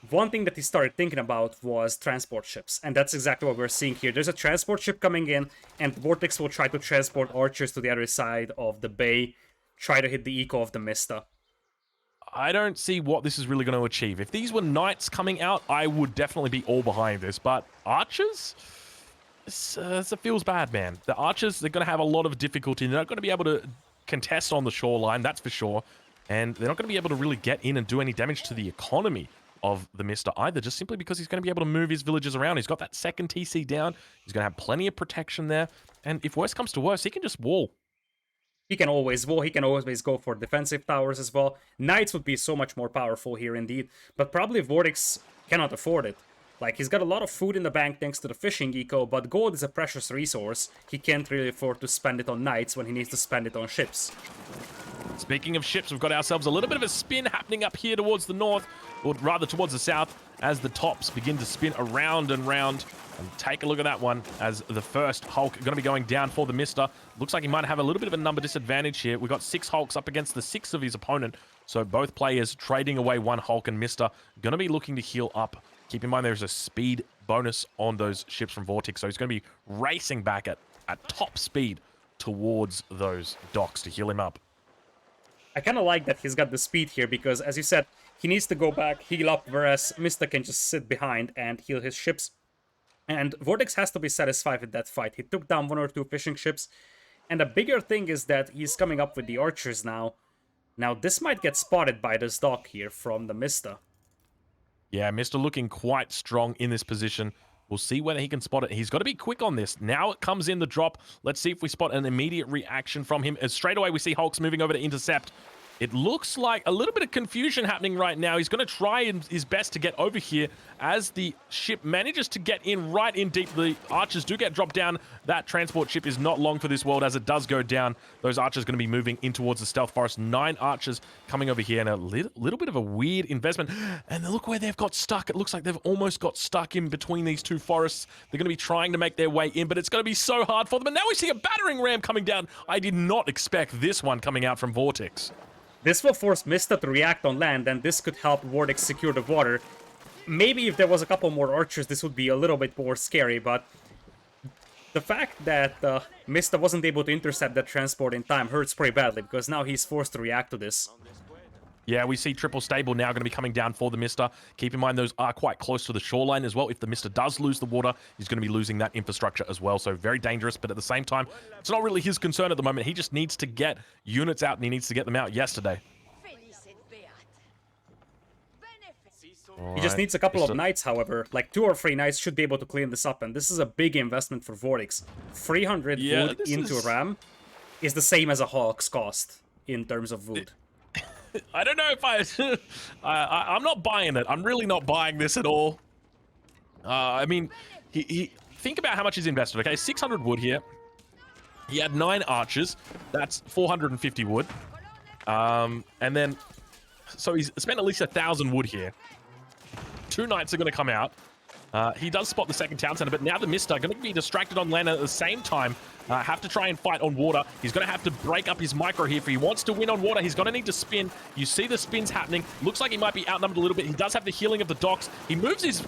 one thing that he started thinking about was transport ships, and that's exactly what we're seeing here. There's a transport ship coming in, and Vortex will try to transport archers to the other side of the bay, try to hit the eco of the Mista. I don't see what this is really going to achieve. If these were knights coming out, I would definitely be all behind this, but archers? It feels bad, man. The archers, they're going to have a lot of difficulty. They're not going to be able to contest on the shoreline, that's for sure, and they're not going to be able to really get in and do any damage to the economy of the Mista either, just simply because he's going to be able to move his villages around. He's got that second TC down. He's going to have plenty of protection there. And if worse comes to worse, he can just wall. He can always wall, he can always go for defensive towers as well. Knights would be so much more powerful here indeed, but probably Vortex cannot afford it. Like, he's got a lot of food in the bank thanks to the fishing eco, but gold is a precious resource. He can't really afford to spend it on knights when he needs to spend it on ships. Speaking of ships, we've got ourselves a little bit of a spin happening up here towards the north, or rather towards the south, as the tops begin to spin around and round. And take a look at that one, as the first Hulk going to be going down for the Mista. Looks like he might have a little bit of a number disadvantage here. We've got 6 Hulks up against the 6 of his opponent, so both players trading away one Hulk, and Mista going to be looking to heal up. Keep in mind there's a speed bonus on those ships from Vortex, so he's going to be racing back at top speed towards those docks to heal him up. I kind of like that he's got the speed here because, as you said, he needs to go back, heal up, whereas Mista can just sit behind and heal his ships. And Vortex has to be satisfied with that fight. He took down 1 or 2 fishing ships. And the bigger thing is that he's coming up with the archers now. Now, this might get spotted by this dock here from the Mista. Yeah, Mr. looking quite strong in this position. We'll see whether he can spot it. He's got to be quick on this. Now it comes in the drop. Let's see if we spot an immediate reaction from him. As straight away, we see Hulk's moving over to intercept. It looks like a little bit of confusion happening right now. He's going to try his best to get over here as the ship manages to get in right in deep. The archers do get dropped down. That transport ship is not long for this world as it does go down. Those archers going to be moving in towards the stealth forest. 9 archers coming over here and a little bit of a weird investment. And look where they've got stuck. It looks like they've almost got stuck in between these 2 forests. They're going to be trying to make their way in, but it's going to be so hard for them. And now we see a battering ram coming down. I did not expect this one coming out from Vortex. This will force Mista to react on land, and this could help Vortex secure the water. Maybe if there was a couple more archers, this would be a little bit more scary, but the fact that Mista wasn't able to intercept that transport in time hurts pretty badly, because now he's forced to react to this. Yeah, we see triple stable now going to be coming down for the Mista. Keep in mind, those are quite close to the shoreline as well. If the Mista does lose the water, he's going to be losing that infrastructure as well. So very dangerous, but at the same time, it's not really his concern at the moment. He just needs to get units out, and he needs to get them out yesterday. He just needs a couple of knights, however. Like 2 or 3 knights should be able to clean this up, and this is a big investment for Vortex. 300 wood into a ram is the same as a Hawk's cost in terms of wood. I don't know if I'm not buying it. I'm really not buying this at all. I mean, he think about how much he's invested. Okay, 600 wood here. He had 9 archers. That's 450 wood. And then, so he's spent at least 1,000 wood here. 2 knights are going to come out. He does spot the second town center, but now the Mista going to be distracted on land at the same time. Have to try and fight on water. He's going to have to break up his micro here. If he wants to win on water, he's going to need to spin. You see the spins happening. Looks like he might be outnumbered a little bit. He does have the healing of the docks. He moves his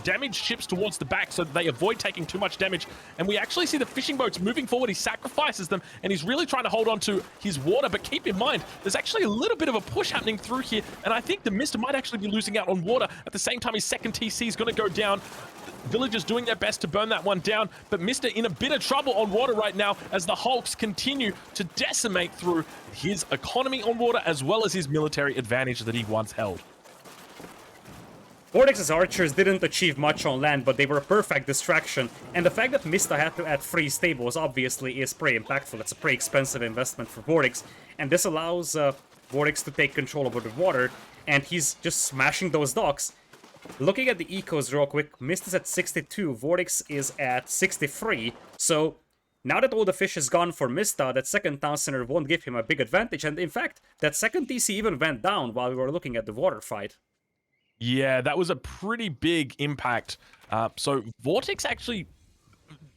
damaged ships towards the back so that they avoid taking too much damage. And we actually see the fishing boats moving forward. He sacrifices them, and he's really trying to hold on to his water. But keep in mind, there's actually a little bit of a push happening through here, and I think the Mista might actually be losing out on water. At the same time, his second TC is going to go down. Villagers doing their best to burn that one down, but Mista in a bit of trouble on water right now as the Hulks continue to decimate through his economy on water as well as his military advantage that he once held. Vortex's archers didn't achieve much on land, but they were a perfect distraction, and the fact that Mista had to add 3 stables obviously is pretty impactful. It's a pretty expensive investment for Vortex, and this allows Vortex to take control over the water, and he's just smashing those docks. Looking at the ecos real quick, Mista's at 62, Vortex is at 63, so now that all the fish is gone for Mista, that second town center won't give him a big advantage, and in fact, that second TC even went down while we were looking at the water fight. Yeah, that was a pretty big impact. So Vortex actually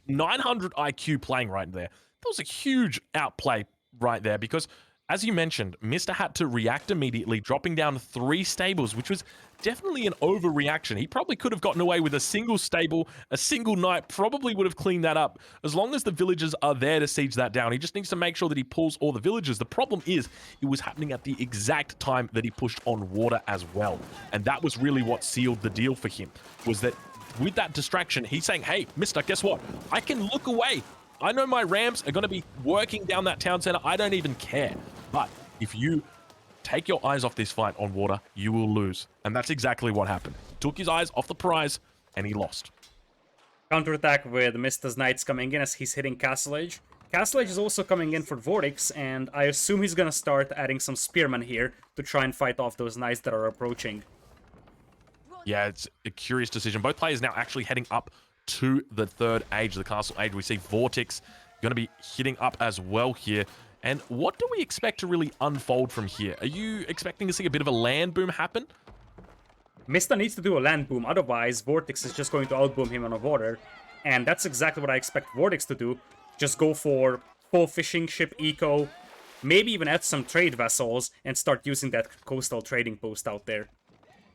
900 IQ playing right there. That was a huge outplay right there because, as you mentioned, Mista had to react immediately, dropping down 3 stables, which was definitely an overreaction. He probably could have gotten away with a single stable, a single knight, probably would have cleaned that up. As long as the villagers are there to siege that down, he just needs to make sure that he pulls all the villagers. The problem is, it was happening at the exact time that he pushed on water as well. And that was really what sealed the deal for him, was that with that distraction, he's saying, hey, Mista, guess what? I can look away. I know my rams are going to be working down that town center. I don't even care. But if you take your eyes off this fight on water, you will lose. And that's exactly what happened. He took his eyes off the prize, and he lost. Counterattack with Mista's knights coming in as he's hitting Castle Age. Castle Age is also coming in for Vortex, and I assume he's gonna start adding some spearmen here to try and fight off those knights that are approaching. Yeah, it's a curious decision. Both players now actually heading up to the 3rd age, the Castle Age. We see Vortex going to be hitting up as well here. And what do we expect to really unfold from here? Are you expecting to see a bit of a land boom happen? Mista needs to do a land boom, otherwise Vortex is just going to outboom him on the water. And that's exactly what I expect Vortex to do. Just go for full fishing ship eco, maybe even add some trade vessels, and start using that coastal trading post out there.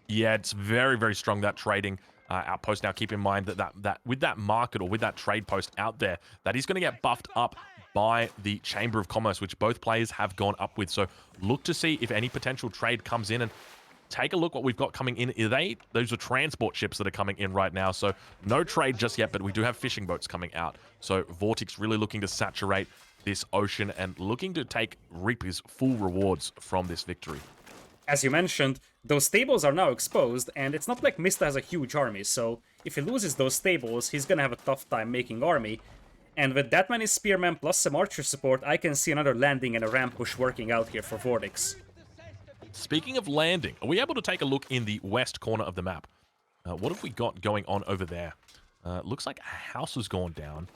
Yeah, it's very, very strong, that trading outpost. Now, keep in mind that with that market or with that trade post out there, that is going to get buffed up by the Chamber of Commerce, which both players have gone up with. So look to see if any potential trade comes in, and take a look what we've got coming in. Those are transport ships that are coming in right now. So no trade just yet, but we do have fishing boats coming out. So Vortix really looking to saturate this ocean and looking to reap his full rewards from this victory. As you mentioned, those stables are now exposed, and it's not like Mista has a huge army, so if he loses those stables, he's gonna have a tough time making army. And with that many spearmen plus some archer support, I can see another landing and a ramp push working out here for Vortex. Speaking of landing, are we able to take a look in the west corner of the map? What have we got going on over there? Looks like a house has gone down.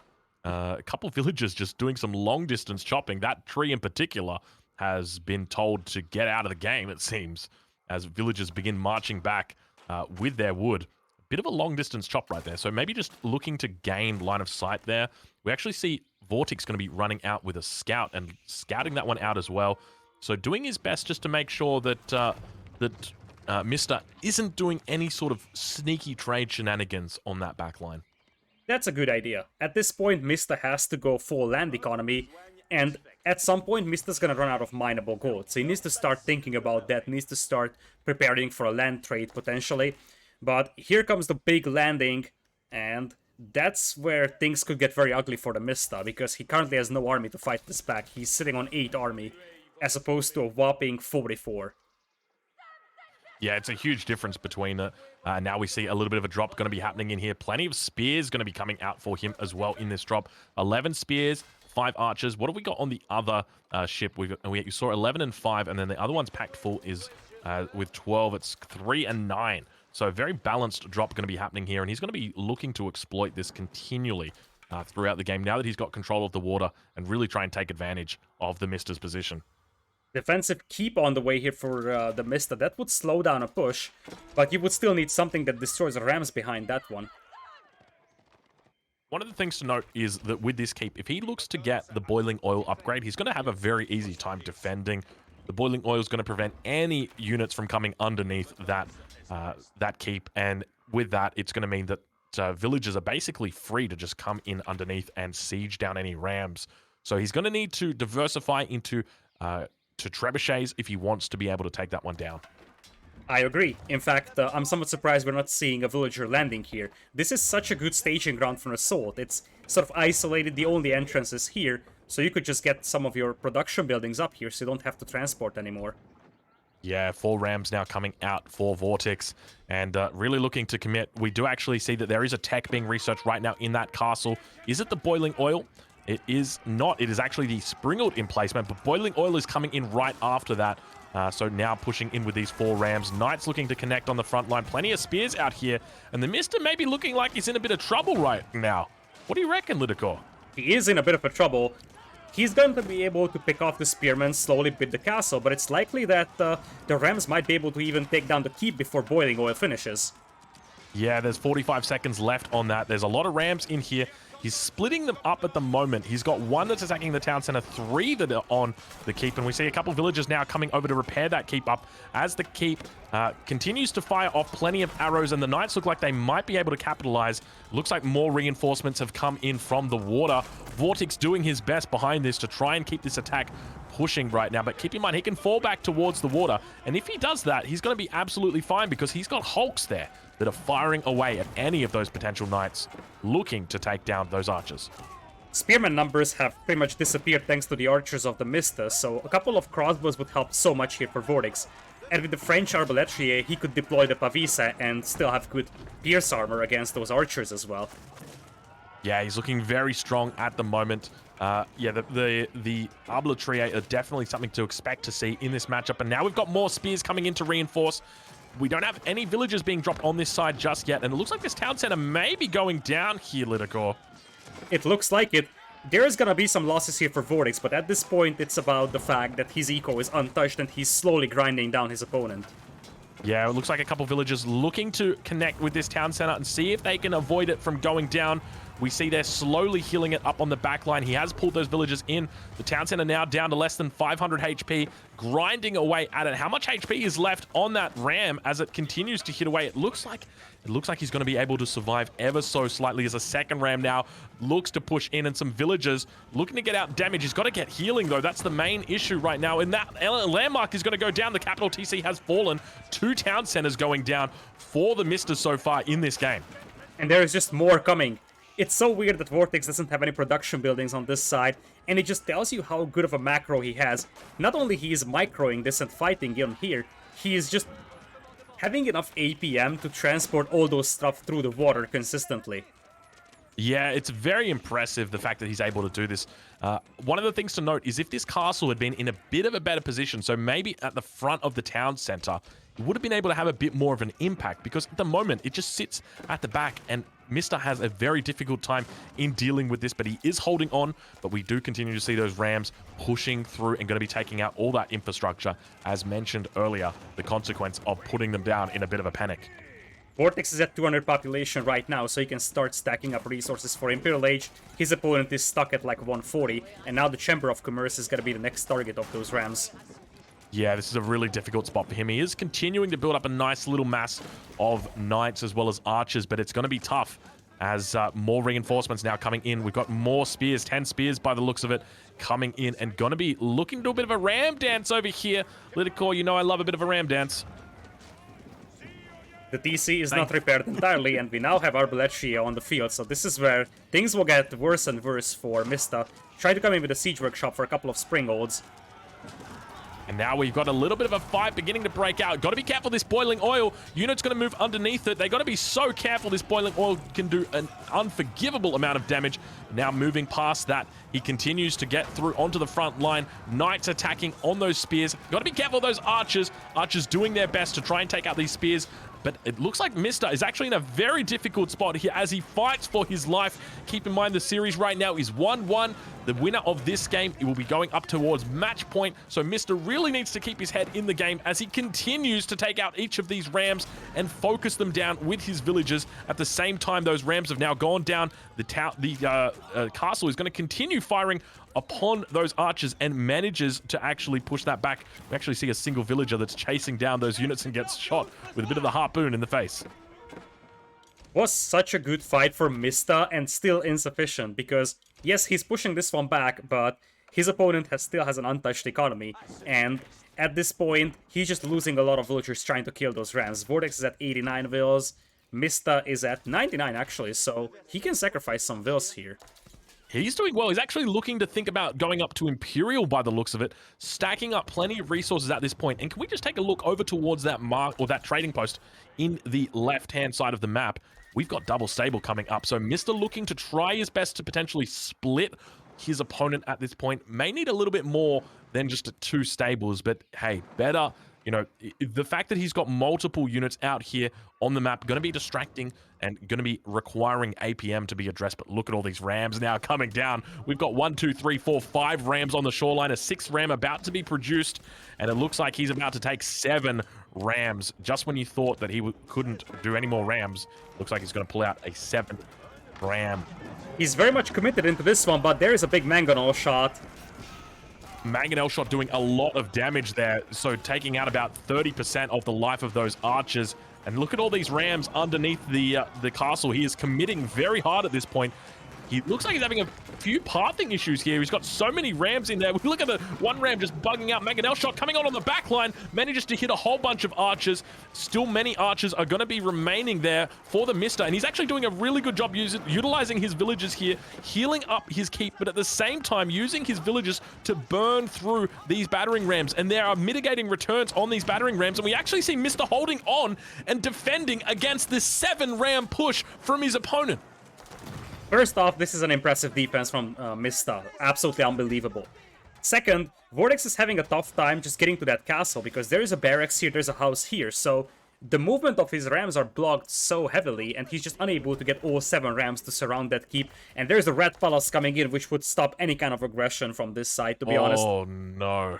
A couple villagers just doing some long-distance chopping. That tree in particular has been told to get out of the game, it seems, as villagers begin marching back with their wood. A bit of a long-distance chop right there, so maybe just looking to gain line of sight there. We actually see Vortix going to be running out with a scout and scouting that one out as well. So doing his best just to make sure that Mista isn't doing any sort of sneaky trade shenanigans on that backline. That's a good idea. At this point, Mista has to go full land economy, and at some point, Mista's gonna run out of mineable gold. So he needs to start thinking about that, needs to start preparing for a land trade potentially. But here comes the big landing, and that's where things could get very ugly for the Mista, because he currently has no army to fight this back. He's sitting on 8 army, as opposed to a whopping 44. Yeah, it's a huge difference between now we see a little bit of a drop going to be happening in here. Plenty of spears going to be coming out for him as well in this drop. 11 spears, 5 archers. What have we got on the other ship? We saw 11 and 5, and then the other one's packed full is with 12. It's 3 and 9. So a very balanced drop going to be happening here, and he's going to be looking to exploit this continually throughout the game now that he's got control of the water and really try and take advantage of the Mista's position. Defensive keep on the way here for the Mista. That would slow down a push, but you would still need something that destroys the rams behind that one. One of the things to note is that with this keep, if he looks to get the boiling oil upgrade, he's going to have a very easy time defending. The boiling oil is going to prevent any units from coming underneath that keep, and with that, it's going to mean that villagers are basically free to just come in underneath and siege down any rams. So he's going to need to diversify into trebuchets if he wants to be able to take that one down. I agree. In fact, I'm somewhat surprised we're not seeing a villager landing here. This is such a good staging ground for an assault. It's sort of isolated, the only entrance is here, so you could just get some of your production buildings up here so you don't have to transport anymore. Yeah, 4 rams now coming out for Vortex, and really looking to commit. We do actually see that there is a tech being researched right now in that castle. Is it the boiling oil? It is not. It is actually the springald emplacement, but boiling oil is coming in right after that. So now pushing in with these 4 rams. Knights looking to connect on the front line. Plenty of spears out here, and the Mista may be looking like he's in a bit of trouble right now. What do you reckon, Lidicor? He is in a bit of a trouble. He's going to be able to pick off the spearmen, slowly bid the castle, but it's likely that the rams might be able to even take down the keep before boiling oil finishes. Yeah, there's 45 seconds left on that. There's a lot of rams in here. He's splitting them up at the moment. He's got 1 that's attacking the town center, 3 that are on the keep, and we see a couple villagers now coming over to repair that keep up as the keep continues to fire off plenty of arrows, and the knights look like they might be able to capitalize. Looks like more reinforcements have come in from the water. Vortix doing his best behind this to try and keep this attack pushing right now, but keep in mind he can fall back towards the water, and if he does that, he's going to be absolutely fine because he's got hulks there that are firing away at any of those potential knights looking to take down those archers. Spearman numbers have pretty much disappeared thanks to the archers of the Mista, so a couple of crossbows would help so much here for Vortex. And with the French Arbaletier, he could deploy the Pavisa and still have good pierce armor against those archers as well. Yeah, he's looking very strong at the moment. Yeah, the Arbaletier are definitely something to expect to see in this matchup, and now we've got more spears coming in to reinforce. We don't have any villagers being dropped on this side just yet, and it looks like this town center may be going down here, Lidicor. It looks like it. There is gonna be some losses here for Vortex, but at this point it's about the fact that his eco is untouched and he's slowly grinding down his opponent. Yeah, it looks like a couple villagers looking to connect with this town center and see if they can avoid it from going down. We see they're slowly healing it up on the back line. He has pulled those villagers in. The town center now down to less than 500 HP, grinding away at it. How much HP is left on that ram as it continues to hit away? It looks like he's going to be able to survive ever so slightly as a second ram now looks to push in, and some villagers looking to get out damage. He's got to get healing, though. That's the main issue right now. And that landmark is going to go down. The capital TC has fallen. 2 town centers going down for the Mista so far in this game. And there is just more coming. It's so weird that Vortex doesn't have any production buildings on this side, and it just tells you how good of a macro he has. Not only he is microing this and fighting in here, he is just having enough APM to transport all those stuff through the water consistently. Yeah, it's very impressive, the fact that he's able to do this. One of the things to note is if this castle had been in a bit of a better position, so maybe at the front of the town center, it would have been able to have a bit more of an impact, because at the moment it just sits at the back, and Mista has a very difficult time in dealing with this, but he is holding on. But we do continue to see those rams pushing through and going to be taking out all that infrastructure, as mentioned earlier, the consequence of putting them down in a bit of a panic. Vortex is at 200 population right now, so he can start stacking up resources for Imperial Age. His opponent is stuck at like 140, and now the Chamber of Commerce is going to be the next target of those rams. Yeah, this is a really difficult spot for him. He is continuing to build up a nice little mass of knights as well as archers, but it's going to be tough as more reinforcements now coming in. We've got more spears, 10 spears by the looks of it, coming in, and going to be looking to do a bit of a ram dance over here. Liticor, you know I love a bit of a ram dance. The TC is not repaired entirely, and we now have Arbalechia on the field, so this is where things will get worse and worse for Mista. Try to come in with a siege workshop for a couple of springolds. And now we've got a little bit of a fight beginning to break out. Got to be careful, this boiling oil. Unit's going to move underneath it. They got to be so careful. This boiling oil can do an unforgivable amount of damage. Now moving past that, he continues to get through onto the front line. Knights attacking on those spears. Got to be careful of those archers. Archers doing their best to try and take out these spears. But it looks like Mista is actually in a very difficult spot here as he fights for his life. Keep in mind the series right now is 1-1. The winner of this game, it will be going up towards match point. So Mista really needs to keep his head in the game as he continues to take out each of these rams and focus them down with his villagers. At the same time, those rams have now gone down. The castle is going to continue firing upon those archers and manages to actually push that back. We actually see a single villager that's chasing down those units and gets shot with a bit of the harpoon in the face. Was such a good fight for Mista, and still insufficient, because yes, he's pushing this one back, but his opponent still has an untouched economy, and at this point, he's just losing a lot of villagers trying to kill those rams. Vortex is at 89 vills, Mista is at 99 actually, so he can sacrifice some vills here. He's doing well. He's actually looking to think about going up to Imperial by the looks of it, stacking up plenty of resources at this point. And can we just take a look over towards that mark or that trading post in the left-hand side of the map? We've got double stable coming up. So Mista looking to try his best to potentially split his opponent at this point. May need a little bit more than just 2 stables, but hey, better. You know, the fact that he's got multiple units out here on the map, going to be distracting and going to be requiring APM to be addressed. But look at all these rams now coming down. We've got 1, 2, 3, 4, 5 rams on the shoreline, a 6th ram about to be produced, and it looks like he's about to take 7 rams. Just when you thought that he couldn't do any more rams, looks like he's going to pull out a 7th ram. He's very much committed into this one, but there is a big mangonel shot. Mangonel shot doing a lot of damage there, so taking out about 30% of the life of those archers. And look at all these rams underneath the castle. He is committing very hard at this point. He looks like he's having a few pathing issues here. He's got so many rams in there. Look at the one ram just bugging out. Mangonel shot coming on the back line. Manages to hit a whole bunch of archers. Still many archers are going to be remaining there for the Mista. And he's actually doing a really good job utilizing his villagers here, healing up his keep, but at the same time using his villagers to burn through these battering rams. And there are mitigating returns on these battering rams. And we actually see Mista holding on and defending against this 7 ram push from his opponent. First off, this is an impressive defense from Mista. Absolutely unbelievable. Second, Vortex is having a tough time just getting to that castle because there is a barracks here, there's a house here, so the movement of his rams are blocked so heavily and he's just unable to get all 7 rams to surround that keep. And there's a red palace coming in which would stop any kind of aggression from this side, to be honest. Oh no.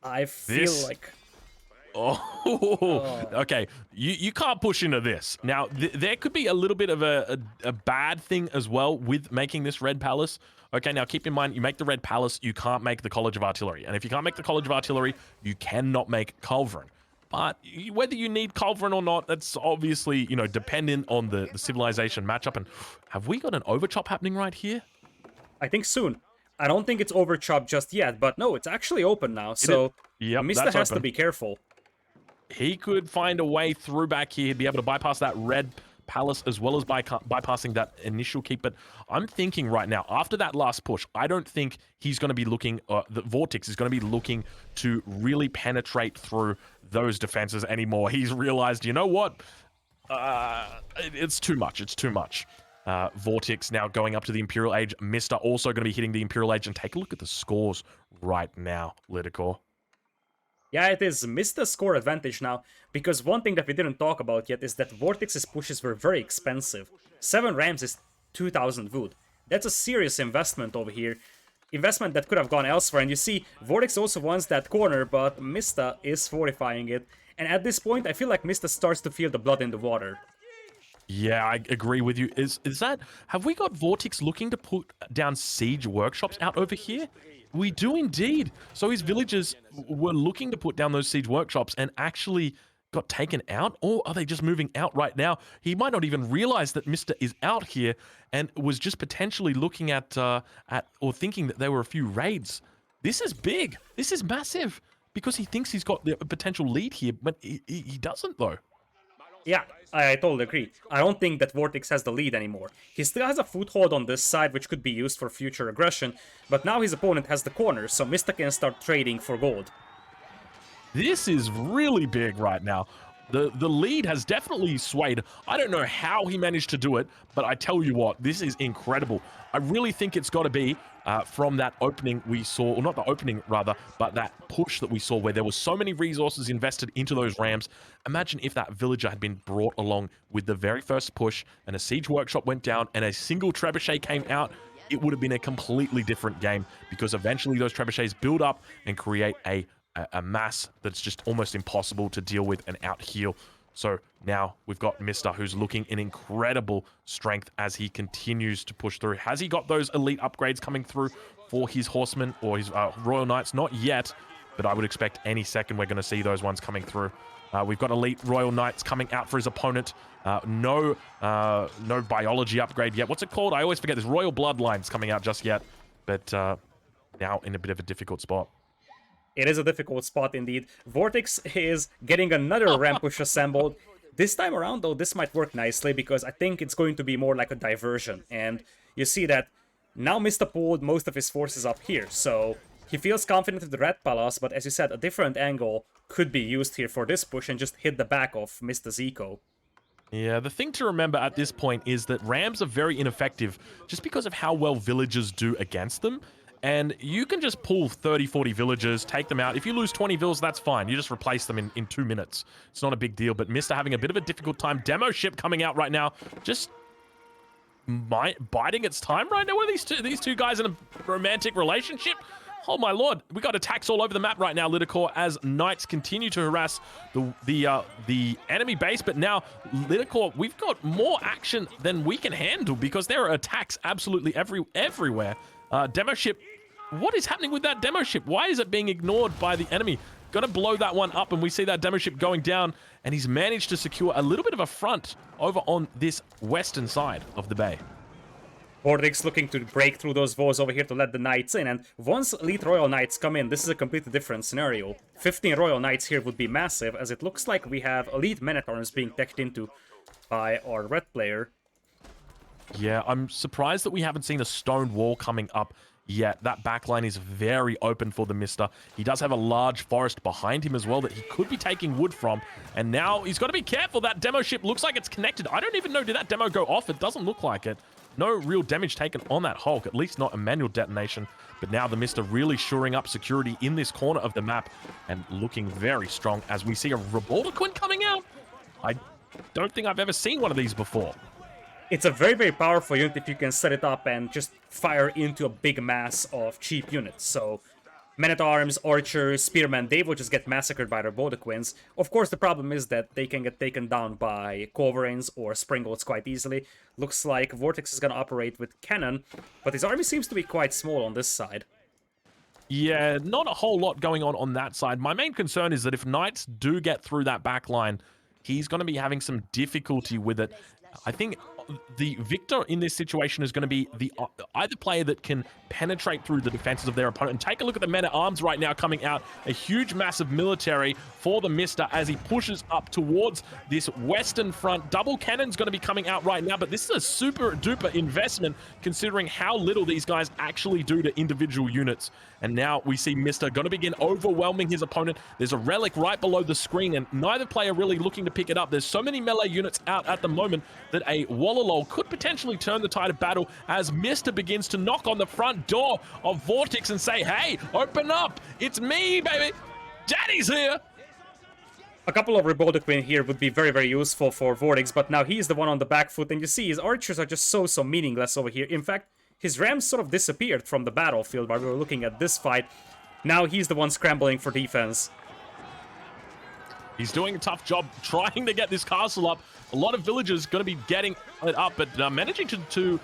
I feel like... Oh, Oh. okay. You can't push into this. Now, there could be a little bit of a bad thing as well with making this Red Palace. Okay, now keep in mind, you make the Red Palace, you can't make the College of Artillery. And if you can't make the College of Artillery, you cannot make Culverin. But whether you need Culverin or not, that's obviously, you know, dependent on the civilization matchup. And have we got an overchop happening right here? I think soon. I don't think it's overchopped just yet, but no, it's actually open now, It is. so Yep, Mista that's has to open. be careful. He could find a way through back here, be able to bypass that red palace as well as bypassing that initial keep. But I'm thinking right now, after that last push, I don't think he's going to be looking, the Vortex is going to be looking to really penetrate through those defenses anymore. He's realized, you know what? It's too much. It's too much. Vortex now going up to the Imperial Age. Mista also going to be hitting the Imperial Age. And take a look at the scores right now, Liticor. Yeah, it is Mista's score advantage now, because one thing that we didn't talk about yet is that Vortex's pushes were very expensive. 7 rams is 2000 wood. That's a serious investment over here. Investment that could have gone elsewhere, and you see, Vortex also wants that corner, but Mista is fortifying it. And at this point, I feel like Mista starts to feel the blood in the water. Yeah, I agree with you. Is that, have we got Vortex looking to put down siege workshops out over here? We do indeed. So his villagers were looking to put down those siege workshops and actually got taken out, or are they just moving out right now? He might not even realize that Mr. is out here and was just potentially looking at or thinking that there were a few raids. This is big. This is massive because he thinks he's got the potential lead here, but he doesn't though. Yeah, I totally agree. I don't think that Vortex has the lead anymore. He still has a foothold on this side, which could be used for future aggression, but now his opponent has the corner, so Mista can start trading for gold. This is really big right now. The lead has definitely swayed. I don't know how he managed to do it, but I tell you what, this is incredible. I really think it's got to be from that opening we saw, or not the opening rather, but that push that we saw where there was so many resources invested into those rams. Imagine if that villager had been brought along with the very first push and a siege workshop went down and a single trebuchet came out. It would have been a completely different game because eventually those trebuchets build up and create a mass that's just almost impossible to deal with and out heal. So now we've got Mista, who's looking in incredible strength as he continues to push through. Has he got those elite upgrades coming through for his horsemen or his Royal Knights? Not yet, but I would expect any second we're going to see those ones coming through. We've got elite Royal Knights coming out for his opponent. No biology upgrade yet. What's it called? I always forget. There's Royal Bloodlines coming out just yet, but now in a bit of a difficult spot. It is a difficult spot indeed. Vortex is getting another ramp push assembled. This time around, though, this might work nicely because I think it's going to be more like a diversion. And you see that now Mista pulled most of his forces up here, so he feels confident with the Red Palace, but as you said, a different angle could be used here for this push and just hit the back of Mista's eco. Yeah, the thing to remember at this point is that rams are very ineffective just because of how well villagers do against them. And you can just pull 30, 40 villagers, take them out. If you lose 20 vills, that's fine. You just replace them in 2 minutes. It's not a big deal, but Mista having a bit of a difficult time. Demo ship coming out right now. Just biding its time right now. Are these two guys in a romantic relationship? Oh my lord, we got attacks all over the map right now, Liticor, as knights continue to harass the enemy base. But now, Liticor, we've got more action than we can handle because there are attacks absolutely everywhere. Demo ship, what is happening with that demo ship? Why is it being ignored by the enemy? Gonna blow that one up, and we see that demo ship going down, and he's managed to secure a little bit of a front over on this western side of the bay. Vortex looking to break through those walls over here to let the knights in, and once elite royal knights come in, this is a completely different scenario. 15 royal knights here would be massive, as it looks like we have elite men-at-arms being teched into by our red player. Yeah, I'm surprised that we haven't seen a stone wall coming up yet. That backline is very open for the Mista. He does have a large forest behind him as well that he could be taking wood from. And now he's got to be careful. That demo ship looks like it's connected. I don't even know, did that demo go off? It doesn't look like it. No real damage taken on that Hulk, at least not a manual detonation. But now the Mista really shoring up security in this corner of the map and looking very strong as we see a Rebordiquin coming out. I don't think I've ever seen one of these before. It's a very, very powerful unit if you can set it up and just fire into a big mass of cheap units. So Men-at-Arms, Archers, Spearmen, they will just get massacred by their Bodequins. Of course, the problem is that they can get taken down by Culverins or Springolds quite easily. Looks like Vortex is going to operate with Cannon, but his army seems to be quite small on this side. Yeah, not a whole lot going on that side. My main concern is that if Knights do get through that back line, he's going to be having some difficulty with it. I think the victor in this situation is going to be the either player that can penetrate through the defenses of their opponent. And take a look at the men-at-arms right now coming out. A huge, massive military for TheMista as he pushes up towards this western front. Double cannon's going to be coming out right now, but this is a super-duper investment considering how little these guys actually do to individual units. And now we see Mista going to begin overwhelming his opponent. There's a relic right below the screen, and neither player really looking to pick it up. There's so many melee units out at the moment that a Wallalol could potentially turn the tide of battle as Mista begins to knock on the front door of Vortix and say, hey, open up. It's me, baby. Daddy's here. A couple of Reboldequin here would be very, very useful for Vortex, but now he's the one on the back foot, and you see his archers are just so meaningless over here. In fact, his rams sort of disappeared from the battlefield while we were looking at this fight. Now he's the one scrambling for defense. He's doing a tough job trying to get this castle up. A lot of villagers going to be getting it up, but managing to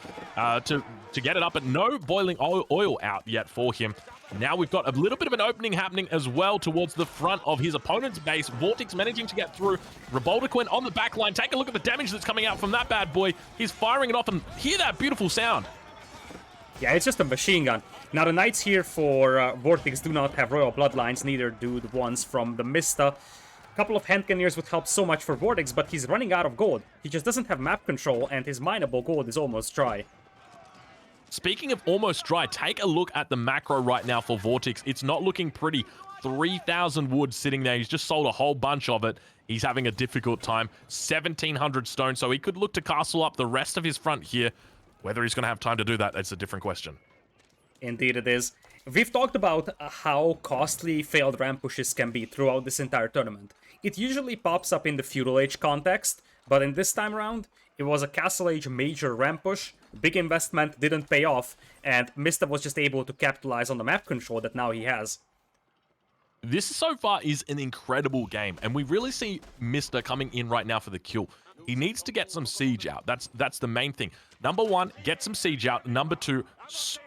get it up, but no boiling oil out yet for him. Now we've got a little bit of an opening happening as well towards the front of his opponent's base. Vortex managing to get through. Reboldequin on the back line. Take a look at the damage that's coming out from that bad boy. He's firing it off, and hear that beautiful sound. Yeah, it's just a machine gun. Now, the knights here for Vortex do not have royal bloodlines, neither do the ones from TheMista. A couple of Handcannoneers would help so much for Vortex, but he's running out of gold. He just doesn't have map control, and his mineable gold is almost dry. Speaking of almost dry, take a look at the macro right now for Vortex. It's not looking pretty. 3,000 wood sitting there. He's just sold a whole bunch of it. He's having a difficult time. 1,700 stone, so he could look to castle up the rest of his front here. Whether he's going to have time to do that, it's a different question. Indeed it is. We've talked about how costly failed ramp pushes can be throughout this entire tournament. It usually pops up in the feudal age context, but in this time around, it was a castle age major ramp push, big investment, didn't pay off, and Mista was just able to capitalize on the map control that now he has. This so far is an incredible game, and we really see Mista coming in right now for the kill. He needs to get some siege out. That's the main thing. Number one, get some siege out. Number two,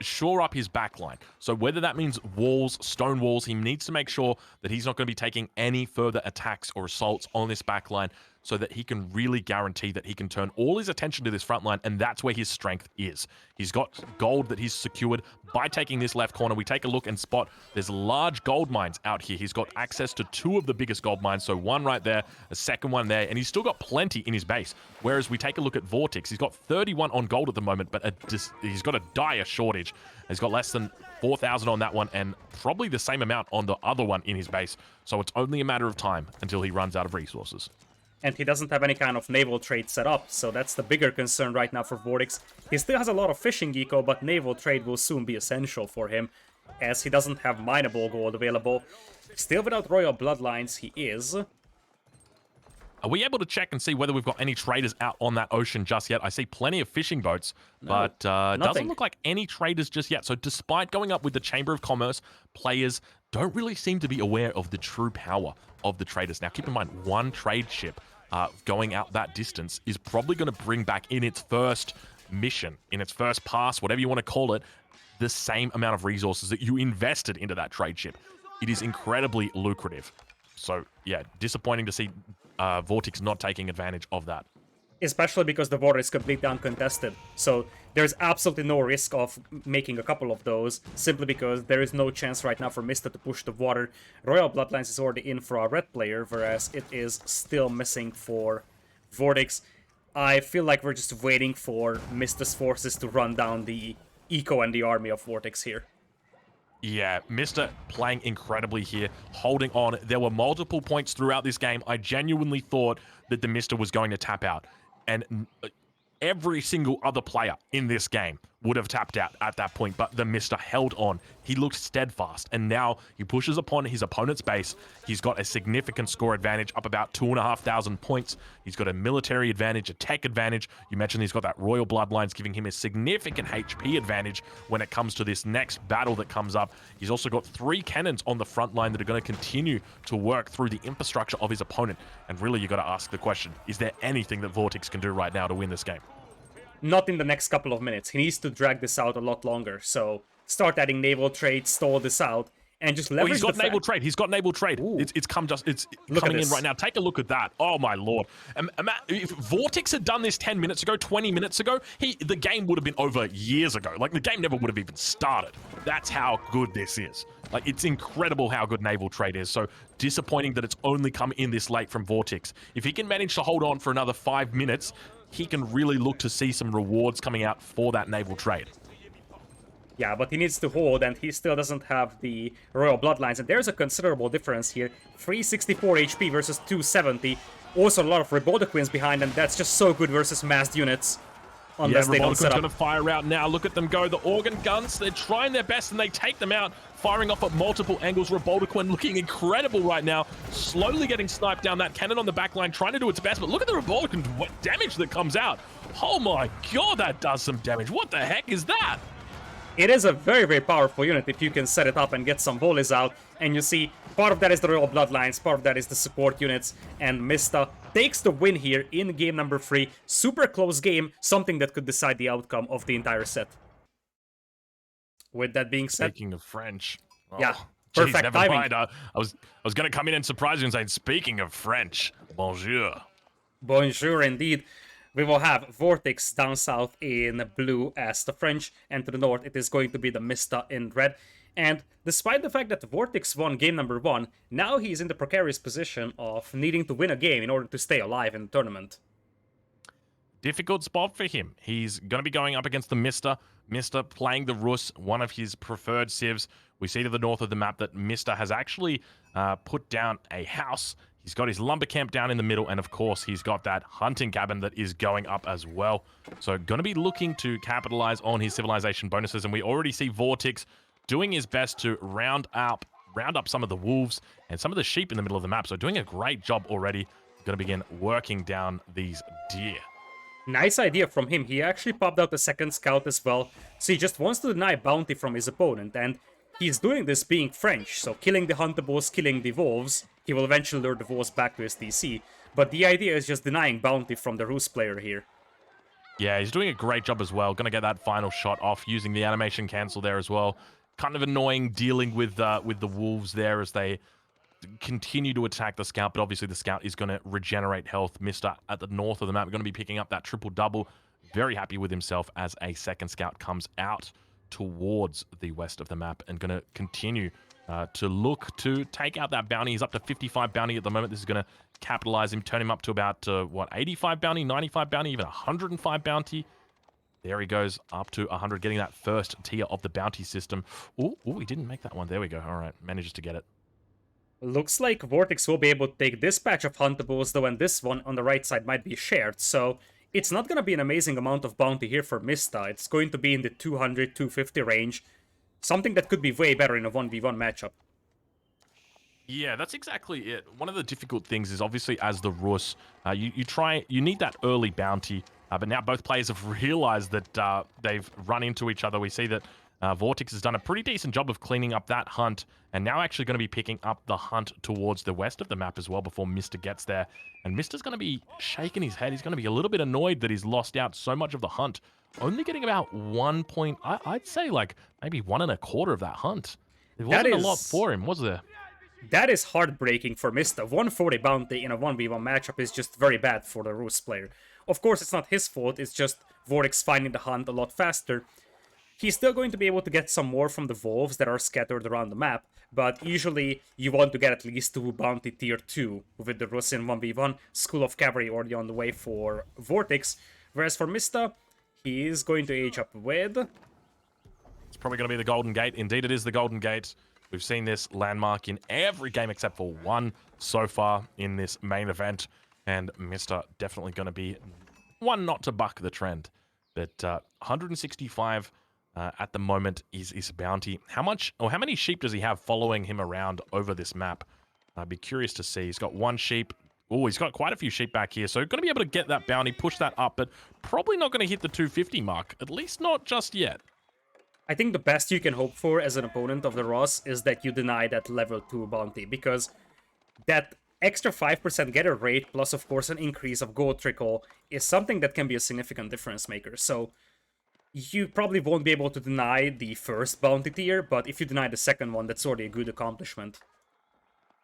shore up his backline. So whether that means walls, stone walls, he needs to make sure that he's not going to be taking any further attacks or assaults on this backline so that he can really guarantee that he can turn all his attention to this front line, and that's where his strength is. He's got gold that he's secured by taking this left corner. We take a look and spot there's large gold mines out here. He's got access to two of the biggest gold mines, so one right there, a second one there, and he's still got plenty in his base. Whereas we take a look at Vortex, he's got 31 on gold at the moment, but he's got a dire shortage. He's got less than 4,000 on that one, and probably the same amount on the other one in his base. So it's only a matter of time until he runs out of resources. And he doesn't have any kind of naval trade set up, so that's the bigger concern right now for Vortex. He still has a lot of fishing eco, but naval trade will soon be essential for him, as he doesn't have mineable gold available. Still without royal bloodlines, he is. Are we able to check and see whether we've got any traders out on that ocean just yet? I see plenty of fishing boats, but doesn't look like any traders just yet. So despite going up with the Chamber of Commerce, players don't really seem to be aware of the true power of the traders. Now, keep in mind, one trade ship going out that distance is probably going to bring back in its first mission, in its first pass, whatever you want to call it, the same amount of resources that you invested into that trade ship. It is incredibly lucrative. So, yeah, disappointing to see Vortex not taking advantage of that. Especially because the water is completely uncontested. So there's absolutely no risk of making a couple of those, simply because there is no chance right now for Mista to push the water. Royal Bloodlines is already in for our red player, whereas it is still missing for Vortex. I feel like we're just waiting for Mista's forces to run down the eco and the army of Vortex here. Yeah, Mista playing incredibly here, holding on. There were multiple points throughout this game. I genuinely thought that TheMista was going to tap out. And every single other player in this game would have tapped out at that point, but TheMista held on. He looked steadfast, and now he pushes upon his opponent's base. He's got a significant score advantage, up about 2,500 points. He's got a military advantage, a tech advantage. You mentioned he's got that royal bloodlines, giving him a significant HP advantage when it comes to this next battle that comes up. He's also got 3 cannons on the front line that are going to continue to work through the infrastructure of his opponent. And really, you got to ask the question, is there anything that Vortix can do right now to win this game? Not in the next couple of minutes. He needs to drag this out a lot longer. So start adding naval trade, stall this out, and just leverage. He's got naval trade. He's got naval trade. It's coming in right now. Take a look at that. Oh my lord! If Vortex had done this 10 minutes ago, 20 minutes ago, the game would have been over years ago. Like, the game never would have even started. That's how good this is. Like, it's incredible how good naval trade is. So disappointing that it's only come in this late from Vortex. If he can manage to hold on for another 5 minutes, he can really look to see some rewards coming out for that naval trade. Yeah, but he needs to hold, and he still doesn't have the royal bloodlines, and there's a considerable difference here. 364 HP versus 270. Also a lot of Reboldequins behind, and that's just so good versus massed units. Unless they don't set up. Going to fire out now. Look at them go. The organ guns, they're trying their best, and they take them out, firing off at multiple angles. Reboldequin looking incredible right now, slowly getting sniped down. That cannon on the back line trying to do its best, but look at the Reboldequin damage that comes out. Oh my god, that does some damage. What the heck is that? It is a very, very powerful unit if you can set it up and get some volleys out. And you see, part of that is the royal bloodlines, part of that is the support units, and Mista takes the win here in game number 3. Super close game, something that could decide the outcome of the entire set. With that being said... Speaking of French... Oh, yeah, perfect never timing. Mind. I was going to come in and surprise you and say, speaking of French, bonjour. Bonjour, indeed. We will have Vortex down south in blue as the French, and to the north it is going to be the Mista in red. And despite the fact that Vortex won game number 1, now he's in the precarious position of needing to win a game in order to stay alive in the tournament. Difficult spot for him. He's going to be going up against the Mista. Mista playing the Rus, one of his preferred civs. We see to the north of the map that Mista has actually put down a house. He's got his lumber camp down in the middle, and of course, he's got that hunting cabin that is going up as well. So going to be looking to capitalize on his civilization bonuses, and we already see Vortex doing his best to round up some of the wolves and some of the sheep in the middle of the map. So doing a great job already. Going to begin working down these deer. Nice idea from him. He actually popped out a second scout as well. So he just wants to deny bounty from his opponent, and he's doing this being French, so killing the huntables, killing the wolves. He will eventually lure the wolves back to his DC, but the idea is just denying bounty from the Rus player here. Yeah, he's doing a great job as well. Going to get that final shot off using the animation cancel there as well. Kind of annoying dealing with the wolves there as they continue to attack the scout, but obviously the scout is going to regenerate health. Mista at the north of the map going to be picking up that triple-double. Very happy with himself as a second scout comes out towards the west of the map and going to continue to look to take out that bounty. He's up to 55 bounty at the moment. This is going to capitalize him, turn him up to about, 85 bounty, 95 bounty, even 105 bounty. There he goes, up to 100, getting that first tier of the bounty system. Oh, he didn't make that one. There we go. All right, manages to get it. Looks like Vortex will be able to take this patch of huntables, though, and this one on the right side might be shared, so it's not going to be an amazing amount of bounty here for Mista. It's going to be in the 200-250 range. Something that could be way better in a 1v1 matchup. Yeah, that's exactly it. One of the difficult things is obviously as the Rus, you need that early bounty, but now both players have realized that they've run into each other. We see that Vortex has done a pretty decent job of cleaning up that hunt, and now actually going to be picking up the hunt towards the west of the map as well before Mista gets there. And Mista's going to be shaking his head. He's going to be a little bit annoyed that he's lost out so much of the hunt. Only getting about 1 point, I'd say like maybe 1.25 of that hunt. There wasn't a lot for him, was there? That is heartbreaking for Mista. 140 bounty in a 1v1 matchup is just very bad for the Rus player. Of course, it's not his fault, it's just Vortex finding the hunt a lot faster. He's still going to be able to get some more from the wolves that are scattered around the map, but usually you want to get at least 2 bounty tier 2 with the Rus in 1v1. School of Cavalry already on the way for Vortex, whereas for Mista, he is going to age up with... It's probably going to be the Golden Gate. Indeed, it is the Golden Gate. We've seen this landmark in every game except for one so far in this main event, and Mista definitely going to be one not to buck the trend. But 165 at the moment is his bounty. How much or how many sheep does he have following him around over this map? I'd be curious to see. He's got 1 sheep. Oh, he's got quite a few sheep back here. So going to be able to get that bounty, push that up, but probably not going to hit the 250 mark. At least not just yet. I think the best you can hope for as an opponent of the Ross is that you deny that level 2 bounty, because that extra 5% getter rate, plus of course an increase of gold trickle, is something that can be a significant difference maker. So you probably won't be able to deny the first bounty tier, but if you deny the second one, that's already a good accomplishment.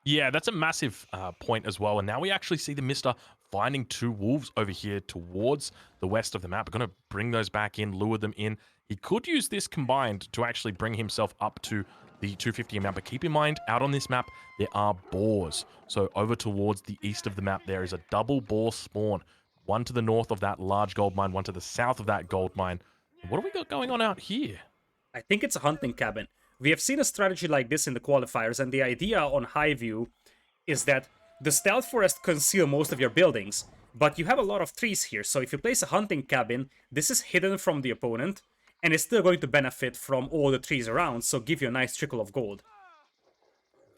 Yeah, that's a massive point as well. And now we actually see TheMista finding 2 wolves over here towards the west of the map. We're going to bring those back in, lure them in. He could use this combined to actually bring himself up to the 250 amount. But keep in mind, out on this map, there are boars. So over towards the east of the map, there is a double boar spawn. One to the north of that large gold mine, one to the south of that gold mine. What have we got going on out here? I think it's a hunting cabin. We have seen a strategy like this in the qualifiers, and the idea on high view is that the stealth forest conceal most of your buildings, but you have a lot of trees here, so if you place a hunting cabin, this is hidden from the opponent, and it's still going to benefit from all the trees around, so give you a nice trickle of gold.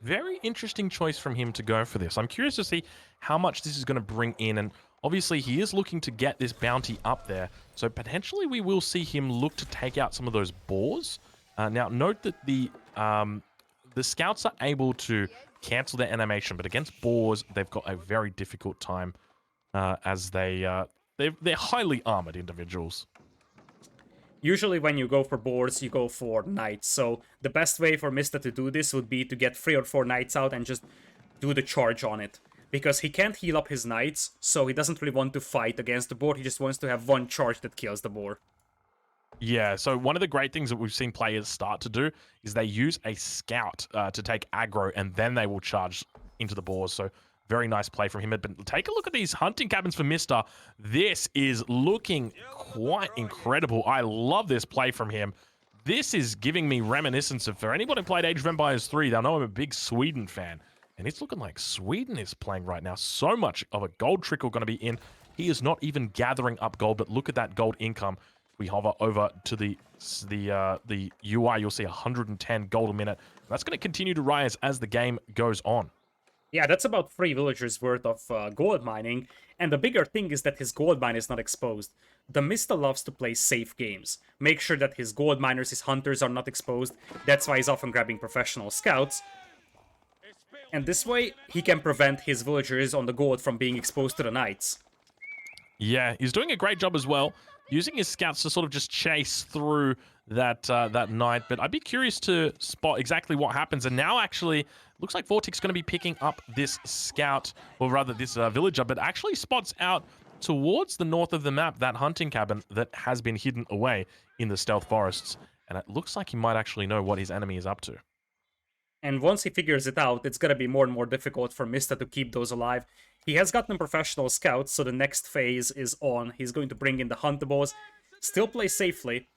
Very interesting choice from him to go for this. I'm curious to see how much this is going to bring in, and obviously he is looking to get this bounty up there, so potentially we will see him look to take out some of those boars. Now, note that the scouts are able to cancel their animation, but against boars, they've got a very difficult time as they're highly armored individuals. Usually when you go for boars, you go for knights, so the best way for Mista to do this would be to get 3 or 4 knights out and just do the charge on it. Because he can't heal up his knights, so he doesn't really want to fight against the boar, he just wants to have 1 charge that kills the boar. Yeah, so one of the great things that we've seen players start to do is they use a scout to take aggro, and then they will charge into the boars. So very nice play from him. But take a look at these hunting cabins for Mista. This is looking quite incredible. I love this play from him. This is giving me reminiscence of, for anyone who played Age of Empires 3, they'll know I'm a big Sweden fan. And it's looking like Sweden is playing right now. So much of a gold trickle going to be in. He is not even gathering up gold, but look at that gold income. We hover over to the UI, you'll see 110 gold a minute. That's going to continue to rise as the game goes on. Yeah, that's about 3 villagers worth of gold mining, and the bigger thing is that his gold mine is not exposed. The Mista loves to play safe games. Make sure that his gold miners, his hunters are not exposed. That's why he's often grabbing professional scouts. And this way, he can prevent his villagers on the gold from being exposed to the knights. Yeah, he's doing a great job as well, using his scouts to sort of just chase through that knight. But I'd be curious to spot exactly what happens. And now actually, looks like Vortix is going to be picking up this scout, or rather this villager, but actually spots out towards the north of the map that hunting cabin that has been hidden away in the stealth forests. And it looks like he might actually know what his enemy is up to. And once he figures it out, it's gonna be more and more difficult for Mista to keep those alive. He has gotten professional scouts, so the next phase is on. He's going to bring in the huntables, still play safely.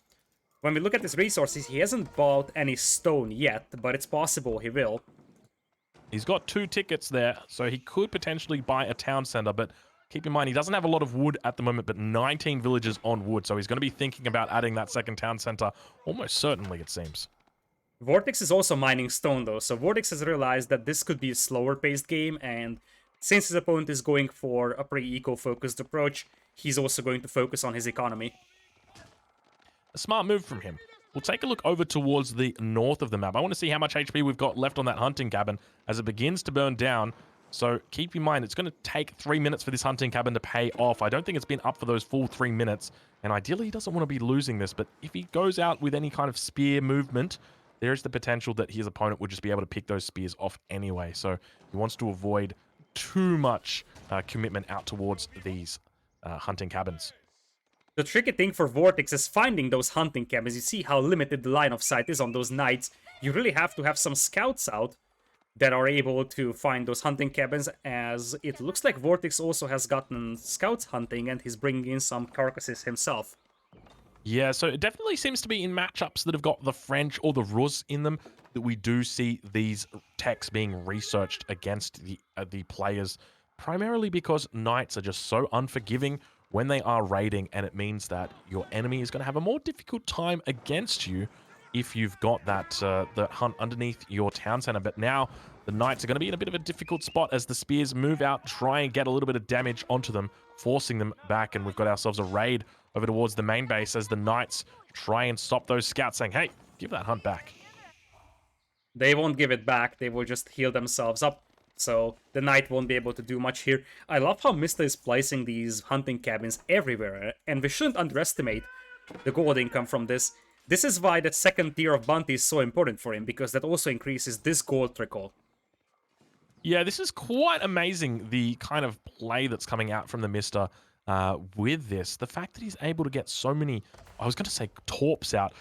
When we look at his resources, he hasn't bought any stone yet, but it's possible he will. He's got 2 tickets there, so he could potentially buy a town center, but keep in mind, he doesn't have a lot of wood at the moment, but 19 villages on wood, so he's going to be thinking about adding that second town center, almost certainly, it seems. Vortex is also mining stone though, so Vortex has realized that this could be a slower paced game, and since his opponent is going for a pretty eco-focused approach, he's also going to focus on his economy. A smart move from him. We'll take a look over towards the north of the map. I want to see how much HP we've got left on that hunting cabin as it begins to burn down. So keep in mind, it's going to take 3 minutes for this hunting cabin to pay off. I don't think it's been up for those full 3 minutes, and ideally he doesn't want to be losing this, but if he goes out with any kind of spear movement, there is the potential that his opponent would just be able to pick those spears off anyway. So he wants to avoid too much commitment out towards these hunting cabins. The tricky thing for Vortex is finding those hunting cabins. You see how limited the line of sight is on those knights. You really have to have some scouts out that are able to find those hunting cabins, as it looks like Vortex also has gotten scouts hunting and he's bringing in some carcasses himself. Yeah, so it definitely seems to be in matchups that have got the French or the Rus in them that we do see these techs being researched against the players, primarily because knights are just so unforgiving when they are raiding, and it means that your enemy is going to have a more difficult time against you if you've got that the hunt underneath your town center. But now the knights are going to be in a bit of a difficult spot as the spears move out, try and get a little bit of damage onto them, forcing them back, and we've got ourselves a raid over towards the main base as the knights try and stop those scouts, saying, hey, give that hunt back. They won't give it back, they will just heal themselves up. So the knight won't be able to do much here. I love how Mista is placing these hunting cabins everywhere, and we shouldn't underestimate the gold income from this. This is why that second tier of bounty is so important for him, because that also increases this gold trickle. Yeah, this is quite amazing, the kind of play that's coming out from TheMista with this. The fact that he's able to get so many, I was going to say torps out,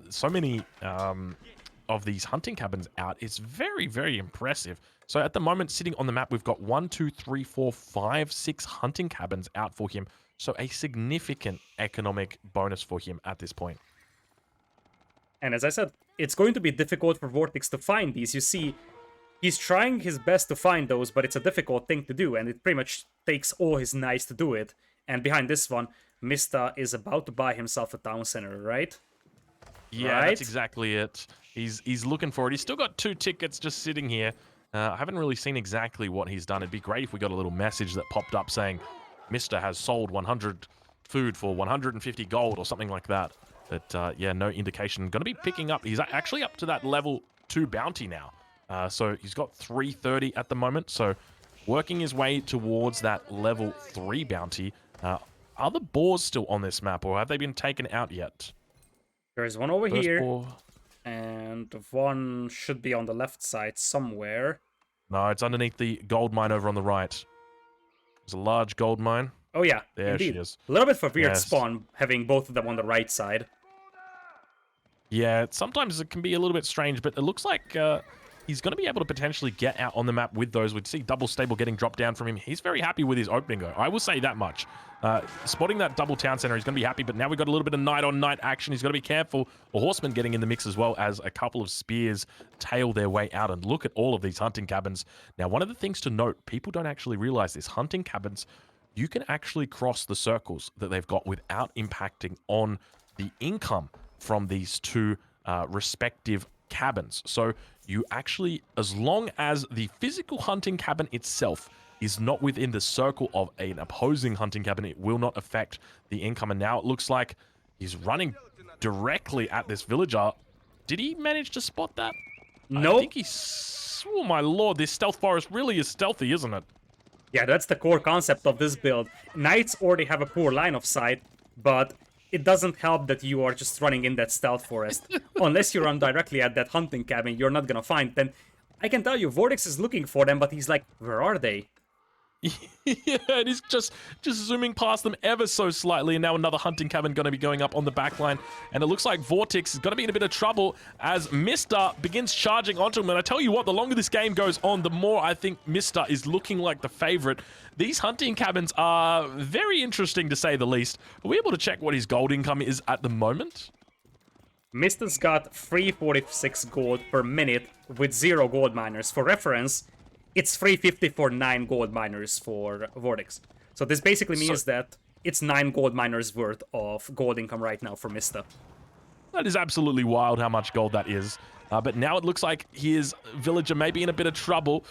so many of these hunting cabins out is very, very impressive. So at the moment, sitting on the map, we've got 1, 2, 3, 4, 5, 6 hunting cabins out for him. So a significant economic bonus for him at this point. And as I said, it's going to be difficult for Vortix to find these. You see, he's trying his best to find those, but it's a difficult thing to do, and it pretty much takes all his knights to do it. And behind this one, Mista is about to buy himself a town center, right? Yeah, right? That's exactly it. He's looking for it. He's still got 2 tickets just sitting here. I haven't really seen exactly what he's done. It'd be great if we got a little message that popped up saying, Mr. has sold 100 food for 150 gold or something like that. But yeah, no indication. Going to be picking up. He's actually up to that level 2 bounty now. So he's got 330 at the moment. So working his way towards that level 3 bounty. Are the boars still on this map, or have they been taken out yet? There's one over First here, boar. and one should be on the left side somewhere. No, it's underneath the gold mine over on the right. There's a large gold mine. Oh yeah, There indeed. she is. A little bit for weird Yes. spawn, having both of them on the right side. Yeah, sometimes it can be a little bit strange, but it looks like he's going to be able to potentially get out on the map with those. We'd see double stable getting dropped down from him. He's very happy with his opening, though. I will say that much. Spotting that double town center, he's going to be happy, but now we've got a little bit of knight-on-knight action. He's got to be careful. A horseman getting in the mix as well as a couple of spears tail their way out. And look at all of these hunting cabins. Now, one of the things to note, people don't actually realize this. Hunting cabins, you can actually cross the circles that they've got without impacting on the income from these 2 respective cabins. So you actually, as long as the physical hunting cabin itself is not within the circle of an opposing hunting cabin, it will not affect the income. And now it looks like he's running directly at this villager. Did he manage to spot that? Nope. I think he's... Oh my lord, this stealth forest really is stealthy, isn't it? Yeah, that's the core concept of this build. Knights already have a poor line of sight, but it doesn't help that you are just running in that stealth forest. Unless you run directly at that hunting cabin, you're not gonna find them. I can tell you, Vortex is looking for them, but he's like, where are they? Yeah, and he's just zooming past them ever so slightly, and now another hunting cabin going to be going up on the back line, and it looks like Vortex is going to be in a bit of trouble as Mista begins charging onto him. And I tell you what, the longer this game goes on, the more I think Mista is looking like the favorite. These hunting cabins are very interesting, to say the least. Are we able to check what his gold income is at the moment? Mista's got 346 gold per minute with 0 gold miners. For reference, it's 350 for 9 gold miners for Vortex. So this basically means that it's 9 gold miners worth of gold income right now for Mista. That is absolutely wild how much gold that is. But now it looks like his villager may be in a bit of trouble.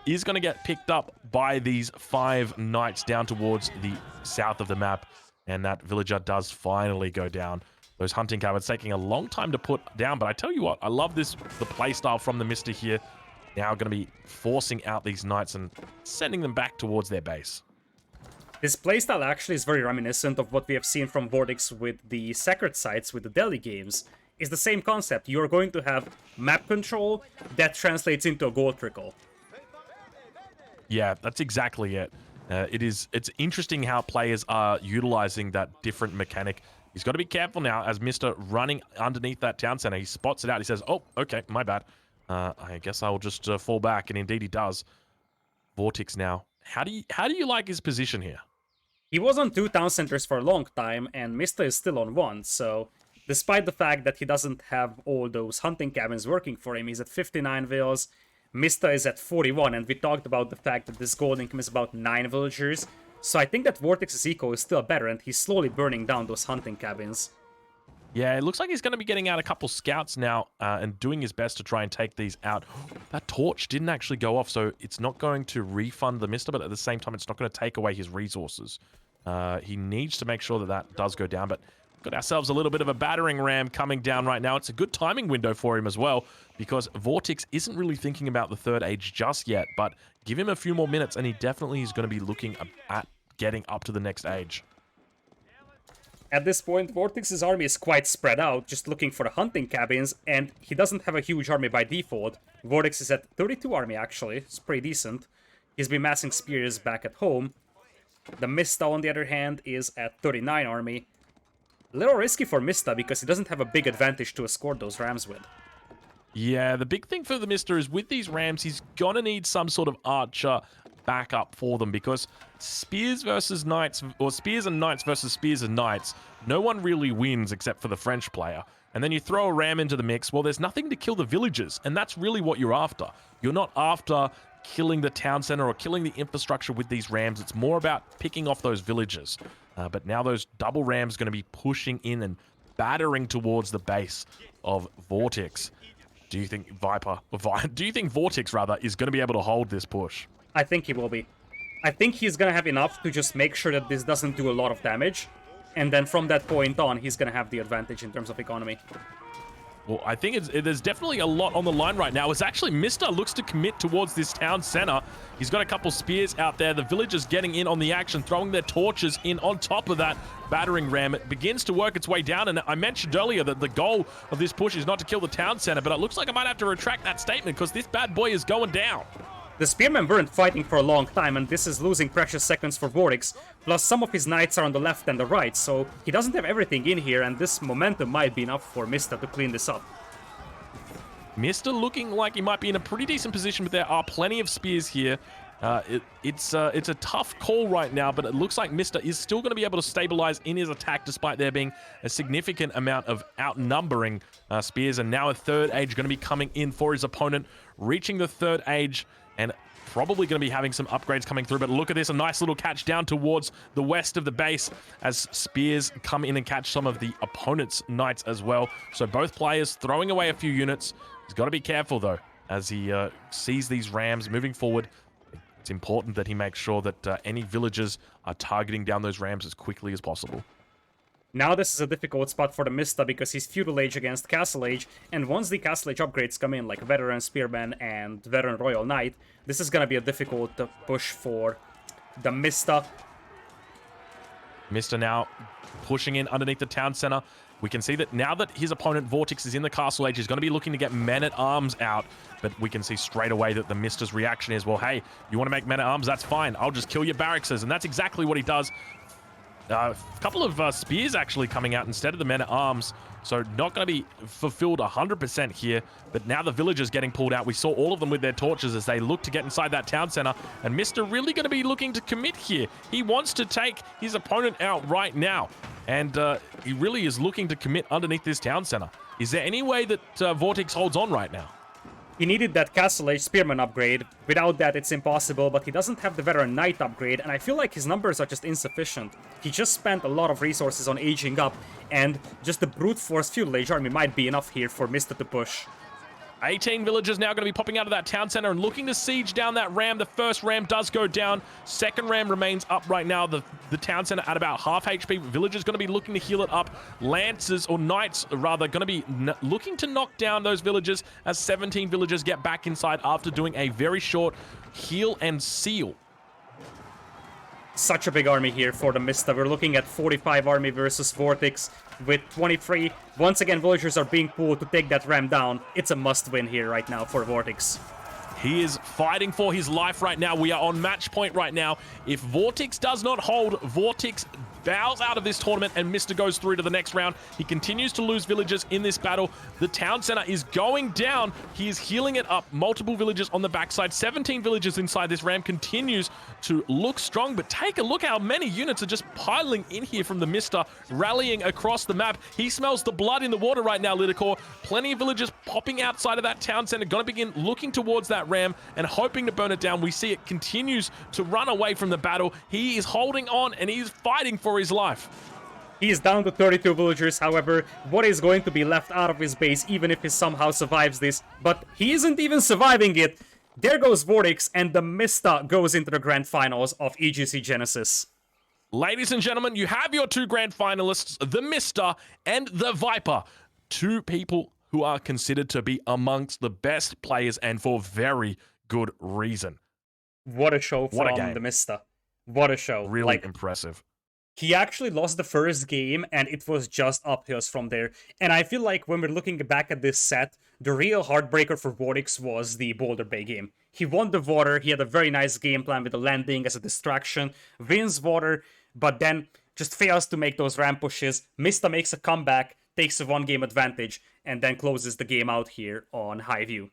Is going to get picked up by these 5 knights down towards the south of the map. And that villager does finally go down. Those hunting cabins taking a long time to put down. But I tell you what, I love the playstyle from TheMista here. Now going to be forcing out these knights and sending them back towards their base. This playstyle actually is very reminiscent of what we have seen from Vortex with the Sacred Sites with the Delhi games. It's the same concept. You're going to have map control that translates into a gold trickle. Yeah, that's exactly it. It's interesting how players are utilizing that different mechanic. He's got to be careful now as Mr. running underneath that town center. He spots it out. He says, oh, okay, my bad. I guess I'll just fall back, and indeed he does. Vortex now. How do you like his position here? He was on 2 town centers for a long time, and Mista is still on 1, so despite the fact that he doesn't have all those hunting cabins working for him, he's at 59 vills, Mista is at 41, and we talked about the fact that this gold income is about 9 villagers. So I think that Vortex's eco is still better, and he's slowly burning down those hunting cabins. Yeah, it looks like he's going to be getting out a couple scouts now and doing his best to try and take these out. That torch didn't actually go off, so it's not going to refund TheMista, but at the same time, it's not going to take away his resources. He needs to make sure that that does go down, but got ourselves a little bit of a battering ram coming down right now. It's a good timing window for him as well, because Vortex isn't really thinking about the third age just yet, but give him a few more minutes and he definitely is going to be looking at getting up to the next age. At this point, Vortex's army is quite spread out, just looking for the hunting cabins, and he doesn't have a huge army by default. Vortex is at 32 army, actually. It's pretty decent. He's been massing spears back at home. TheMista, on the other hand, is at 39 army. A little risky for Mista, because he doesn't have a big advantage to escort those rams with. Yeah, the big thing for TheMista is with these rams, he's gonna need some sort of archer backup for them, because spears versus knights, or spears and knights versus spears and knights, no one really wins except for the French player. And then you throw a ram into the mix, well, there's nothing to kill the villagers, and that's really what you're after. You're not after killing the town center or killing the infrastructure with these rams. It's more about picking off those villagers. But now those double rams going to be pushing in and battering towards the base of Vortex. Do you think do you think Vortex rather is going to be able to hold this push? I think he will be. I think he's gonna have enough to just make sure that this doesn't do a lot of damage. And then from that point on, he's gonna have the advantage in terms of economy. Well, I think there's definitely a lot on the line right now. It's actually Mista looks to commit towards this town center. He's got a couple spears out there. The villagers getting in on the action, throwing their torches in on top of that battering ram. It begins to work its way down, and I mentioned earlier that the goal of this push is not to kill the town center, but it looks like I might have to retract that statement because this bad boy is going down. The spearmen weren't fighting for a long time, and this is losing precious seconds for Vortex. Plus, some of his knights are on the left and the right, so he doesn't have everything in here, and this momentum might be enough for Mista to clean this up. Mista looking like he might be in a pretty decent position, but there are plenty of spears here. It's a tough call right now, but it looks like Mista is still going to be able to stabilize in his attack despite there being a significant amount of outnumbering spears. And now a third age going to be coming in for his opponent, reaching the third age and probably going to be having some upgrades coming through. But look at this, a nice little catch down towards the west of the base as spears come in and catch some of the opponent's knights as well. So both players throwing away a few units. He's got to be careful though as he sees these rams moving forward. It's important that he makes sure that any villagers are targeting down those rams as quickly as possible. Now this is a difficult spot for TheMista because he's Feudal Age against Castle Age, and once the Castle Age upgrades come in, like Veteran Spearman and Veteran Royal Knight, this is gonna be a difficult push for TheMista. Mista now pushing in underneath the town center. We can see that now that his opponent Vortex is in the Castle Age, he's going to be looking to get men-at-arms out. But we can see straight away that TheMista's reaction is, well, hey, you want to make men-at-arms? That's fine. I'll just kill your barracks. And that's exactly what he does. A couple of spears actually coming out instead of the men-at-arms. So not going to be fulfilled 100% here. But now the villagers getting pulled out. We saw all of them with their torches as they look to get inside that town center. And Mista really going to be looking to commit here. He wants to take his opponent out right now. And he really is looking to commit underneath this town center. Is there any way that Vortex holds on right now? He needed that Castle Age Spearman upgrade. Without that, it's impossible, but he doesn't have the Veteran Knight upgrade, and I feel like his numbers are just insufficient. He just spent a lot of resources on aging up, and just the brute force Feudal Age army might be enough here for Mista to push. 18 villagers now going to be popping out of that town center and looking to siege down that ram. The first ram does go down. Second ram remains up right now. The town center at about half HP. Villagers going to be looking to heal it up. Lancers, or knights rather, going to be looking to knock down those villagers as 17 villagers get back inside after doing a very short heal and seal. Such a big army here for TheMista. We're looking at 45 army versus Vortex with 23. Once again, villagers are being pulled to take that ram down. It's a must-win here right now for Vortex. He is fighting for his life right now. We are on match point right now. If Vortex does not hold, Vortex bows out of this tournament, and Mr. goes through to the next round. He continues to lose villagers in this battle. The town center is going down. He is healing it up. Multiple villagers on the backside. 17 villagers inside. This ram continues to look strong, but take a look how many units are just piling in here from the Mr. rallying across the map. He smells the blood in the water right now, Lidicor. Plenty of villagers popping outside of that town center. Gonna begin looking towards that ram and hoping to burn it down. We see it continues to run away from the battle. He is holding on and he's fighting for his life. He is down to 32 villagers, however, what is going to be left out of his base even if he somehow survives this? But he isn't even surviving it. There goes Vortix, and the Mista goes into the grand finals of EGC Genesis. Ladies and gentlemen, you have your two grand finalists, the Mista and the Viper. Two people who are considered to be amongst the best players, and for very good reason. What a show from the Mista. What a show. Really impressive. He actually lost the first game, and it was just uphills from there. And I feel like when we're looking back at this set, the real heartbreaker for Vortix was the Boulder Bay game. He won the water, he had a very nice game plan with the landing as a distraction, wins water, but then just fails to make those ramp pushes. Mista makes a comeback, takes a one-game advantage, and then closes the game out here on High View.